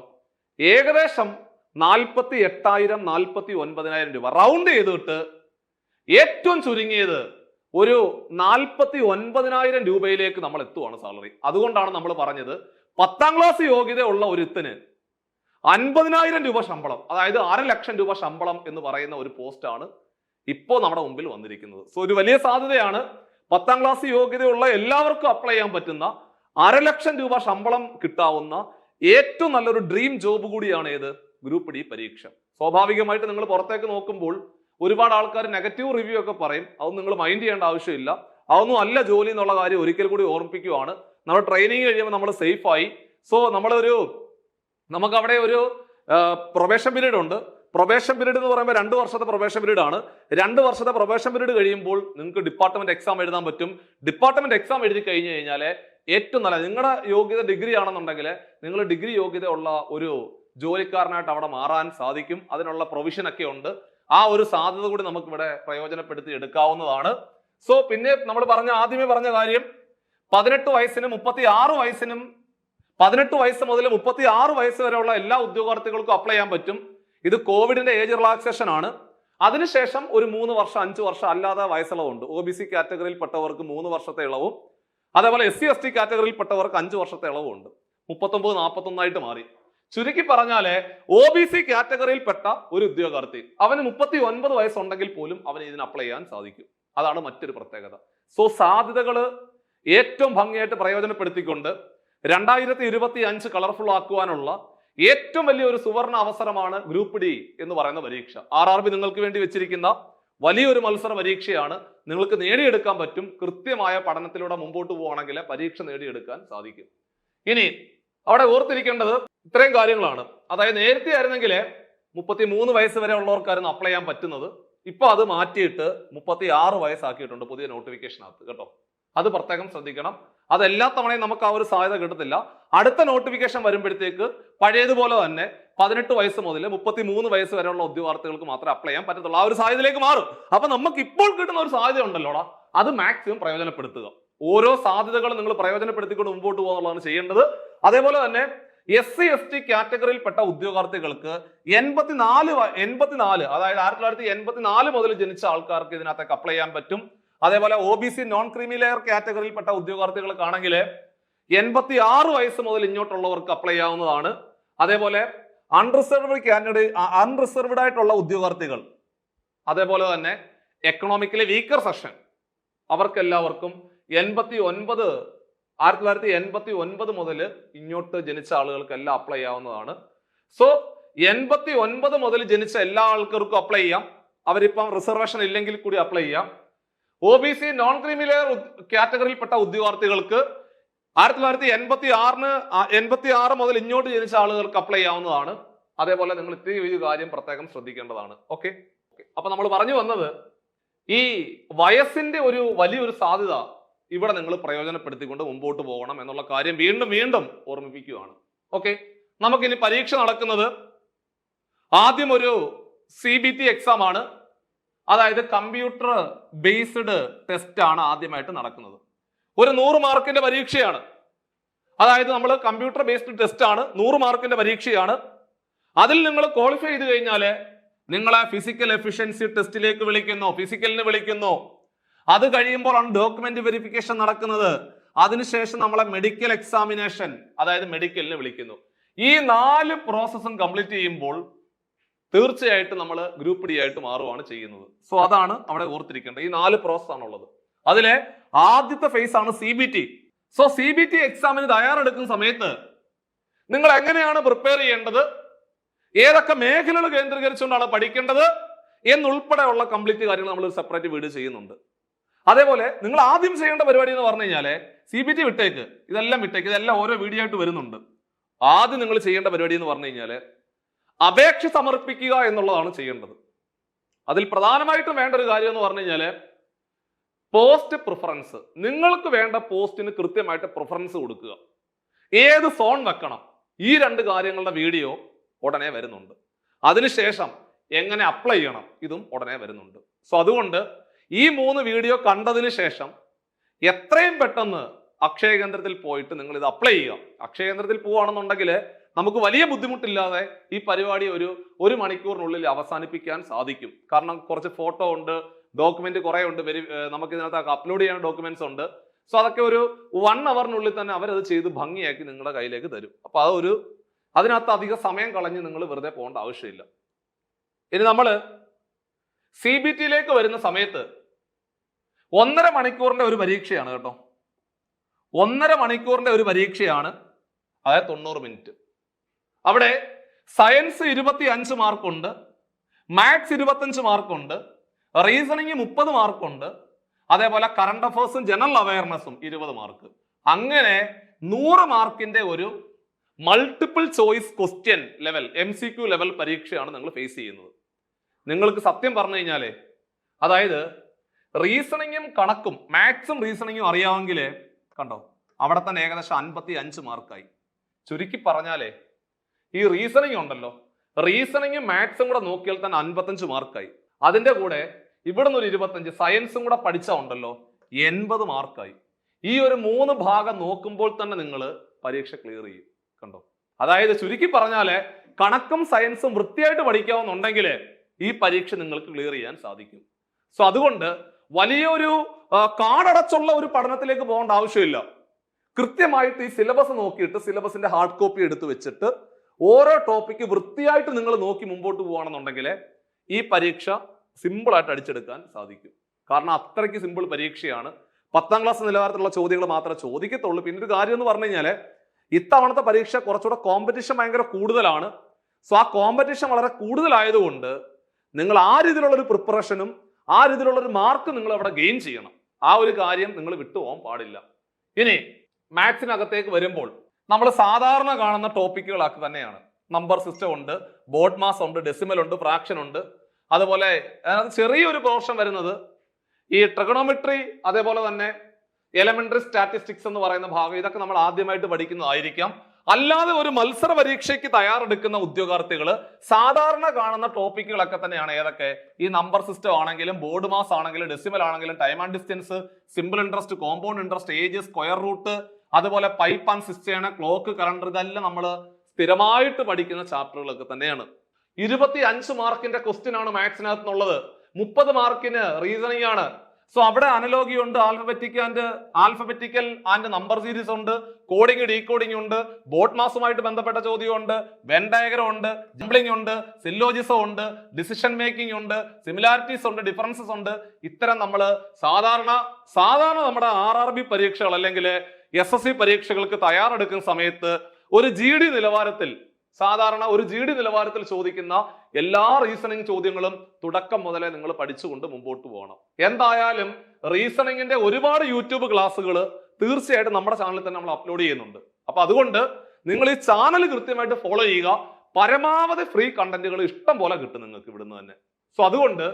ഏകദേശം 48,000 49,000 രൂപ. റൗണ്ട് ചെയ്തിട്ട് ഏറ്റവും ചുരുങ്ങിയത് ഒരു 49,000 രൂപയിലേക്ക് നമ്മൾ എത്തുവാണ് സാലറി. അതുകൊണ്ടാണ് നമ്മൾ പറഞ്ഞത് 10ാം ക്ലാസ് യോഗ്യത ഉള്ള ഒരുത്തിന് 50,000 രൂപ ശമ്പളം, അതായത് 1,00,000 രൂപ ശമ്പളം എന്ന് പറയുന്ന ഒരു പോസ്റ്റാണ് ഇപ്പോൾ നമ്മുടെ മുമ്പിൽ വന്നിരിക്കുന്നത്. സോ ഒരു വലിയ സാധ്യതയാണ് 10ാം ക്ലാസ് യോഗ്യതയുള്ള എല്ലാവർക്കും അപ്ലൈ ചെയ്യാൻ പറ്റുന്ന 1,00,000 രൂപ ശമ്പളം കിട്ടാവുന്ന ഏറ്റവും നല്ലൊരു ഡ്രീം ജോബ് കൂടിയാണ് ഏത് ഗ്രൂപ്പ് ഡി പരീക്ഷ. സ്വാഭാവികമായിട്ട് നിങ്ങൾ പുറത്തേക്ക് നോക്കുമ്പോൾ ഒരുപാട് ആൾക്കാർ നെഗറ്റീവ് റിവ്യൂ ഒക്കെ പറയും. അതൊന്നും നിങ്ങൾ മൈൻഡ് ചെയ്യേണ്ട ആവശ്യമില്ല. അതൊന്നും അല്ല ജോലി എന്നുള്ള കാര്യം ഒരിക്കൽ കൂടി ഓർമ്മിപ്പിക്കുകയാണ്. നമ്മൾ ട്രെയിനിങ് കഴിയുമ്പോൾ നമ്മൾ സേഫ് ആയി. സോ നമുക്ക് അവിടെ ഒരു പ്രൊബേഷൻ പീരീഡ് ഉണ്ട്. പ്രൊബേഷൻ പീരീഡ് എന്ന് പറയുമ്പോൾ 2 വർഷത്തെ പ്രൊബേഷൻ പീരീഡ് ആണ്. 2 വർഷത്തെ പ്രൊബേഷൻ പീരീഡ് കഴിയുമ്പോൾ നിങ്ങൾക്ക് ഡിപ്പാർട്ട്മെന്റ് എക്സാം എഴുതാൻ പറ്റും. ഡിപ്പാർട്ട്മെന്റ് എക്സാം എഴുതി കഴിഞ്ഞു കഴിഞ്ഞാൽ ഏറ്റവും നല്ല നിങ്ങളുടെ യോഗ്യത ഡിഗ്രി ആണെന്നുണ്ടെങ്കിൽ നിങ്ങൾ ഡിഗ്രി യോഗ്യത ഉള്ള ഒരു ജോലിക്കാരനായിട്ട് അവിടെ മാറാൻ സാധിക്കും. അതിനുള്ള പ്രൊവിഷൻ ഒക്കെ ഉണ്ട്. ആ ഒരു സാധ്യത കൂടി നമുക്ക് ഇവിടെ പ്രയോജനപ്പെടുത്തി എടുക്കാവുന്നതാണ്. സോ പിന്നെ നമ്മൾ ആദ്യമേ പറഞ്ഞ കാര്യം 18 വയസ്സിനും 36 വയസ്സിനും 18 വയസ്സ് മുതൽ 36 വയസ്സ് വരെയുള്ള എല്ലാ ഉദ്യോഗാർത്ഥികൾക്കും അപ്ലൈ ചെയ്യാൻ പറ്റും. ഇത് കോവിഡിന്റെ ഏജ് റിലാക്സേഷൻ ആണ്. അതിനുശേഷം ഒരു 3 വർഷം 5 വർഷം അല്ലാതെ വയസ്സിളവുണ്ട്. OBC കാറ്റഗറിയിൽപ്പെട്ടവർക്ക് 3 വർഷത്തെ ഇളവും, അതേപോലെ SC ST കാറ്റഗറിയിൽപ്പെട്ടവർക്ക് 5 വർഷത്തെ ഇളവും ഉണ്ട്. 39-41 ആയിട്ട് മാറി. ചുരുക്കി പറഞ്ഞാല് OBC കാറ്റഗറിയിൽപ്പെട്ട ഒരു ഉദ്യോഗാർത്ഥി അവന് 39 വയസ്സുണ്ടെങ്കിൽ പോലും അവന് ഇതിന് അപ്ലൈ ചെയ്യാൻ സാധിക്കും. അതാണ് മറ്റൊരു പ്രത്യേകത. സോ സാധ്യതകൾ ഏറ്റവും ഭംഗിയായിട്ട് പ്രയോജനപ്പെടുത്തിക്കൊണ്ട് 2025 കളർഫുൾ ആക്കുവാനുള്ള ഏറ്റവും വലിയൊരു സുവർണ അവസരമാണ് ഗ്രൂപ്പ് ഡി എന്ന് പറയുന്ന പരീക്ഷ. RRB നിങ്ങൾക്ക് വേണ്ടി വെച്ചിരിക്കുന്ന വലിയൊരു മത്സര പരീക്ഷയാണ്. നിങ്ങൾക്ക് നേടിയെടുക്കാൻ പറ്റും. കൃത്യമായ പഠനത്തിലൂടെ മുമ്പോട്ട് പോവുകയാണെങ്കിൽ പരീക്ഷ നേടിയെടുക്കാൻ സാധിക്കും. ഇനി അവിടെ ഓർത്തിരിക്കേണ്ടത് ഇത്രയും കാര്യങ്ങളാണ്. അതായത് നേരത്തെ ആയിരുന്നെങ്കിൽ 33 വയസ്സ് വരെ ഉള്ളവർക്കായിരുന്നു അപ്ലൈ ചെയ്യാൻ പറ്റുന്നത്. ഇപ്പൊ അത് മാറ്റിയിട്ട് 36 വയസ്സാക്കിയിട്ടുണ്ട് പുതിയ നോട്ടിഫിക്കേഷനകത്ത് കേട്ടോ. അത് പ്രത്യേകം ശ്രദ്ധിക്കണം. അത് എല്ലാ തവണയും നമുക്ക് ആ ഒരു സാധ്യത കിട്ടത്തില്ല. അടുത്ത നോട്ടിഫിക്കേഷൻ വരുമ്പോഴത്തേക്ക് പഴയതുപോലെ തന്നെ 18 വയസ്സ് മുതൽ 33 വയസ്സ് വരെയുള്ള ഉദ്യോഗാർത്ഥികൾക്ക് മാത്രമേ അപ്ലൈ ചെയ്യാൻ പറ്റത്തുള്ളൂ. ആ ഒരു സാധ്യതയിലേക്ക് മാറും. അപ്പൊ നമുക്ക് ഇപ്പോൾ കിട്ടുന്ന ഒരു സാധ്യത ഉണ്ടല്ലോടാ, അത് മാക്സിമം പ്രയോജനപ്പെടുത്തുക. ഓരോ സാധ്യതകളും നിങ്ങൾ പ്രയോജനപ്പെടുത്തിക്കൊണ്ട് മുമ്പോട്ട് പോകുന്നതാണ് ചെയ്യേണ്ടത്. അതേപോലെ തന്നെ SC ST കാറ്റഗറിയിൽപ്പെട്ട ഉദ്യോഗാർത്ഥികൾക്ക് 84 അതായത് 1984 മുതൽ ജനിച്ച ആൾക്കാർക്ക് ഇതിനകത്തേക്ക് അപ്ലൈ ചെയ്യാൻ പറ്റും. അതേപോലെ OBC നോൺ ക്രീമി ലെയർ കാറ്റഗറിയിൽപ്പെട്ട ഉദ്യോഗാർത്ഥികൾക്കാണെങ്കിൽ 86 വയസ്സ് മുതൽ ഇങ്ങോട്ടുള്ളവർക്ക് അപ്ലൈ ചെയ്യാവുന്നതാണ്. അതേപോലെ അൺറിസർവ്ഡ് ആയിട്ടുള്ള ഉദ്യോഗാർത്ഥികൾ, അതേപോലെ തന്നെ എക്കണോമിക്കലി വീക്കർ സെക്ഷൻ, അവർക്കെല്ലാവർക്കും 1989 മുതൽ ഇങ്ങോട്ട് ജനിച്ച ആളുകൾക്കെല്ലാം അപ്ലൈ ചെയ്യാവുന്നതാണ്. സോ 89 മുതൽ ജനിച്ച എല്ലാ ആൾക്കാർക്കും അപ്ലൈ ചെയ്യാം. അവരിപ്പം റിസർവേഷൻ ഇല്ലെങ്കിൽ കൂടി അപ്ലൈ ചെയ്യാം. OBC നോൺ ക്രീമി ലെയർ കാറ്റഗറിയിൽപ്പെട്ട ഉദ്യോഗാർത്ഥികൾക്ക് 1986 മുതൽ ഇങ്ങോട്ട് ജനിച്ച ആളുകൾക്ക് അപ്ലൈ ചെയ്യാവുന്നതാണ്. അതേപോലെ നിങ്ങൾ ഇത്രയും ഒരു കാര്യം പ്രത്യേകം ശ്രദ്ധിക്കേണ്ടതാണ്. ഓക്കെ, അപ്പൊ നമ്മൾ പറഞ്ഞു വന്നത് ഈ വയസ്സിന്റെ ഒരു വലിയൊരു സാധ്യത ഇവിടെ നിങ്ങൾ പ്രയോജനപ്പെടുത്തിക്കൊണ്ട് മുമ്പോട്ട് പോകണം എന്നുള്ള കാര്യം വീണ്ടും വീണ്ടും ഓർമ്മിപ്പിക്കുകയാണ്. ഓക്കെ, നമുക്കിനി പരീക്ഷ നടക്കുന്നത് ആദ്യം ഒരു CBT എക്സാം ആണ്. അതായത് കമ്പ്യൂട്ടർ ബേസ്ഡ് ടെസ്റ്റ് ആണ് ആദ്യമായിട്ട് നടക്കുന്നത്. ഒരു 100 മാർക്കിന്റെ പരീക്ഷയാണ്. അതായത് നമ്മൾ കമ്പ്യൂട്ടർ ബേസ്ഡ് ടെസ്റ്റ് ആണ്, 100 മാർക്കിന്റെ പരീക്ഷയാണ്. അതിൽ നിങ്ങൾ ക്വാളിഫൈ ചെയ്ത് കഴിഞ്ഞാൽ നിങ്ങളെ ഫിസിക്കൽ എഫിഷ്യൻസി ടെസ്റ്റിലേക്ക് വിളിക്കുന്നു, ഫിസിക്കലിന് വിളിക്കുന്നു. അത് കഴിയുമ്പോഴാണ് ഡോക്യുമെന്റ് വെരിഫിക്കേഷൻ നടക്കുന്നത്. അതിനുശേഷം നമ്മളെ മെഡിക്കൽ എക്സാമിനേഷൻ, അതായത് മെഡിക്കലിന് വിളിക്കുന്നു. ഈ 4 പ്രോസസ്സും കംപ്ലീറ്റ് ചെയ്യുമ്പോൾ തീർച്ചയായിട്ടും നമ്മൾ ഗ്രൂപ്പ് ഡി ആയിട്ട് മാറുകയാണ് ചെയ്യുന്നത്. സോ അതാണ് അവിടെ ഓർത്തിരിക്കേണ്ടത്. ഈ 4 പ്രോസസ് ആണുള്ളത്. അതിലെ ആദ്യത്തെ ഫേസ് ആണ് CBT. സോ CBT എക്സാമിന് തയ്യാറെടുക്കുന്ന സമയത്ത് നിങ്ങൾ എങ്ങനെയാണ് പ്രിപ്പയർ ചെയ്യേണ്ടത്, ഏതൊക്കെ മേഖലകൾ കേന്ദ്രീകരിച്ചുകൊണ്ടാണ് പഠിക്കേണ്ടത് എന്നുൾപ്പെടെയുള്ള കംപ്ലീറ്റ് കാര്യങ്ങൾ നമ്മൾ സെപ്പറേറ്റ് വീഡിയോ ചെയ്യുന്നുണ്ട്. അതേപോലെ നിങ്ങൾ ആദ്യം ചെയ്യേണ്ട പരിപാടി എന്ന് പറഞ്ഞു കഴിഞ്ഞാൽ CBT വിട്ടേക്ക്, ഇതെല്ലാം വിട്ടേക്ക്, ഇതെല്ലാം ഓരോ വീഡിയോ ആയിട്ട് വരുന്നുണ്ട്. ആദ്യം നിങ്ങൾ ചെയ്യേണ്ട പരിപാടി എന്ന് പറഞ്ഞു കഴിഞ്ഞാൽ അപേക്ഷ സമർപ്പിക്കുക എന്നുള്ളതാണ് ചെയ്യേണ്ടത്. അതിൽ പ്രധാനമായിട്ടും വേണ്ട ഒരു കാര്യം എന്ന് പറഞ്ഞു കഴിഞ്ഞാൽ പോസ്റ്റ് പ്രിഫറൻസ്. നിങ്ങൾക്ക് വേണ്ട പോസ്റ്റിന് കൃത്യമായിട്ട് പ്രിഫറൻസ് കൊടുക്കുക. ഏത് സോൺ വെക്കണം, ഈ 2 കാര്യങ്ങളുടെ വീഡിയോ ഉടനെ വരുന്നുണ്ട്. അതിനുശേഷം എങ്ങനെ അപ്ലൈ ചെയ്യണം, ഇതും ഉടനെ വരുന്നുണ്ട്. സോ അതുകൊണ്ട് ഈ 3 വീഡിയോ കണ്ടതിന് ശേഷം എത്രയും പെട്ടെന്ന് അക്ഷയ കേന്ദ്രത്തിൽ പോയിട്ട് നിങ്ങൾ ഇത് അപ്ലൈ ചെയ്യുക. അക്ഷയ കേന്ദ്രത്തിൽ പോവുകയാണെന്നുണ്ടെങ്കിൽ നമുക്ക് വലിയ ബുദ്ധിമുട്ടില്ലാതെ ഈ പരിപാടി ഒരു മണിക്കൂറിനുള്ളിൽ അവസാനിപ്പിക്കാൻ സാധിക്കും. കാരണം കുറച്ച് ഫോട്ടോ ഉണ്ട്, ഡോക്യുമെന്റ് കുറെ ഉണ്ട്, നമുക്ക് ഇതിനകത്ത് അപ്ലോഡ് ചെയ്യാൻ ഡോക്യുമെന്റ്സ് ഉണ്ട്. സോ അതൊക്കെ ഒരു 1 അവറിനുള്ളിൽ തന്നെ അവരത് ചെയ്ത് ഭംഗിയാക്കി നിങ്ങളുടെ കയ്യിലേക്ക് തരും. അപ്പൊ അതിനകത്ത് അധികം സമയം കളഞ്ഞ് നിങ്ങൾ വെറുതെ പോകേണ്ട ആവശ്യമില്ല. ഇനി നമ്മൾ CBTയിലേക്ക് വരുന്ന സമയത്ത് 1.5 മണിക്കൂറിന്റെ ഒരു പരീക്ഷയാണ് കേട്ടോ. 1.5 മണിക്കൂറിന്റെ ഒരു പരീക്ഷയാണ്. അതായത് 90 മിനിറ്റ്. അവിടെ സയൻസ് 25 മാർക്കുണ്ട്, മാത്സ് 25 മാർക്കുണ്ട്, റീസണിങ് 30 മാർക്കുണ്ട്, അതേപോലെ കറണ്ട് അഫയേഴ്സും ജനറൽ അവയർനെസ്സും 20 മാർക്ക്. അങ്ങനെ 100 മാർക്കിന്റെ ഒരു multiple choice question level MCQ level പരീക്ഷയാണ് നിങ്ങൾ ഫേസ് ചെയ്യുന്നത്. നിങ്ങൾക്ക് സത്യം പറഞ്ഞു കഴിഞ്ഞാലേ, അതായത് റീസണിങ്ങും കണക്കും മാത്സും റീസണിങ്ങും അറിയാമെങ്കിൽ കണ്ടോ അവിടെ തന്നെ ഏകദേശം 55 മാർക്കായി. ചുരുക്കി പറഞ്ഞാലേ ഈ റീസണിങ് ഉണ്ടല്ലോ, റീസണിങ്ങും മാത്സും കൂടെ നോക്കിയാൽ തന്നെ 55 മാർക്കായി. അതിന്റെ കൂടെ ഇവിടുന്ന് ഒരു 25 സയൻസും കൂടെ പഠിച്ചാൽ ഉണ്ടല്ലോ 80 മാർക്കായി. ഈ ഒരു 3 ഭാഗം നോക്കുമ്പോൾ തന്നെ നിങ്ങൾ പരീക്ഷ ക്ലിയർ ചെയ്യും. കണ്ടോ, അതായത് ചുരുക്കി പറഞ്ഞാല് കണക്കും സയൻസും വൃത്തിയായിട്ട് പഠിക്കാവുന്നുണ്ടെങ്കിൽ ഈ പരീക്ഷ നിങ്ങൾക്ക് ക്ലിയർ ചെയ്യാൻ സാധിക്കും. സോ അതുകൊണ്ട് വലിയൊരു കാടടച്ചുള്ള ഒരു പഠനത്തിലേക്ക് പോകേണ്ട ആവശ്യമില്ല. കൃത്യമായിട്ട് ഈ സിലബസ് നോക്കിയിട്ട് സിലബസിന്റെ ഹാർഡ് കോപ്പി എടുത്ത് വെച്ചിട്ട് ഓരോ ടോപ്പിക്ക് വൃത്തിയായിട്ട് നിങ്ങൾ നോക്കി മുമ്പോട്ട് പോകണമെന്നുണ്ടെങ്കിൽ ഈ പരീക്ഷ സിമ്പിൾ ആയിട്ട് അടിച്ചെടുക്കാൻ സാധിക്കും. കാരണം അത്രയ്ക്ക് സിമ്പിൾ പരീക്ഷയാണ്. 10ാം ക്ലാസ് നിലവാരത്തിലുള്ള ചോദ്യങ്ങൾ മാത്രമേ ചോദിക്കത്തുള്ളൂ. പിന്നെ ഒരു കാര്യം എന്ന് പറഞ്ഞു കഴിഞ്ഞാൽ ഇത്തവണത്തെ പരീക്ഷ കുറച്ചുകൂടെ കോമ്പറ്റീഷൻ ഭയങ്കര കൂടുതലാണ്. സോ ആ കോമ്പറ്റീഷൻ വളരെ കൂടുതലായതുകൊണ്ട് നിങ്ങൾ ആ രീതിയിലുള്ള ഒരു പ്രിപ്പറേഷനും ആ രീതിയിലുള്ള ഒരു മാർക്ക് നിങ്ങൾ അവിടെ ഗെയിൻ ചെയ്യണം. ആ ഒരു കാര്യം നിങ്ങൾ വിട്ടുപോകാൻ പാടില്ല. ഇനി മാത്സിനകത്തേക്ക് വരുമ്പോൾ നമ്മൾ സാധാരണ കാണുന്ന ടോപ്പിക്കുകളാക്കി തന്നെയാണ്. നമ്പർ സിസ്റ്റം ഉണ്ട്, ബോർഡ് മാസ് ഉണ്ട്, ഡെസിമൽ ഉണ്ട്, ഫ്രാക്ഷൻ ഉണ്ട്. അതുപോലെ ചെറിയൊരു പോർഷൻ വരുന്നത് ഈ ട്രിഗണോമെട്രി, അതേപോലെ തന്നെ എലമെന്ററി സ്റ്റാറ്റിസ്റ്റിക്സ് എന്ന് പറയുന്ന ഭാഗം. ഇതൊക്കെ നമ്മൾ ആദ്യമായിട്ട് പഠിക്കുന്നതായിരിക്കാം. അല്ലാതെ ഒരു മത്സര പരീക്ഷയ്ക്ക് തയ്യാറെടുക്കുന്ന ഉദ്യോഗാർത്ഥികൾ സാധാരണ കാണുന്ന ടോപ്പിക്കുകളൊക്കെ തന്നെയാണ്. ഏതൊക്കെ? ഈ നമ്പർ സിസ്റ്റം ആണെങ്കിലും, ബോർഡ് മാസ് ആണെങ്കിലും, ഡെസിമൽ ആണെങ്കിലും, time and distance, simple interest, compound interest, age, square root, അതുപോലെ pipe and cistern, clock, calendar, ഇതെല്ലാം നമ്മൾ സ്ഥിരമായിട്ട് പഠിക്കുന്ന ചാപ്റ്ററുകളൊക്കെ തന്നെയാണ്. 25 മാർക്കിന്റെ ക്വസ്റ്റ്യൻ ആണ് മാത്സിനകത്ത് നിന്നുള്ളത്. 30 മാർക്കിന് റീസണിംഗ് ആണ്. സോ അവിടെ അനലോഗി ഉണ്ട്, ആൽഫബറ്റിക്കൽ ആൻഡ് നമ്പർ സീരീസ് ഉണ്ട്, കോഡിംഗ്, ഡീകോഡിംഗ് ഉണ്ട്, ബോർഡ് മാസുമായിട്ട് ബന്ധപ്പെട്ട ചോദ്യമുണ്ട്, വെൻ ഡയഗ്രം ഉണ്ട്, ജംബ്ലിംഗ് ഉണ്ട്, സില്ലോജിസം ഉണ്ട്, ഡിസിഷൻ മേക്കിംഗ് ഉണ്ട്, സിമിലാരിറ്റീസ് ഉണ്ട്, ഡിഫറൻസസ് ഉണ്ട്. ഇത്തരം നമ്മൾ സാധാരണ നമ്മുടെ RRB പരീക്ഷകൾ അല്ലെങ്കിൽ SSC പരീക്ഷകൾക്ക് തയ്യാറെടുക്കുന്ന സമയത്ത് ഒരു GD നിലവാരത്തിൽ ചോദിക്കുന്ന എല്ലാ റീസണിംഗ് ചോദ്യങ്ങളും തുടക്കം മുതലേ നിങ്ങൾ പഠിച്ചുകൊണ്ട് മുമ്പോട്ട് പോകണം. എന്തായാലും റീസണിങ്ങിന്റെ ഒരുപാട് യൂട്യൂബ് ക്ലാസ്സുകൾ തീർച്ചയായിട്ടും നമ്മുടെ ചാനലിൽ തന്നെ നമ്മൾ അപ്ലോഡ് ചെയ്യുന്നുണ്ട്. അപ്പൊ അതുകൊണ്ട് നിങ്ങൾ ഈ ചാനൽ കൃത്യമായിട്ട് ഫോളോ ചെയ്യുക. പരമാവധി ഫ്രീ കണ്ടന്റുകൾ ഇഷ്ടം പോലെ കിട്ടും നിങ്ങൾക്ക് ഇവിടുന്ന് തന്നെ. സോ അതുകൊണ്ട്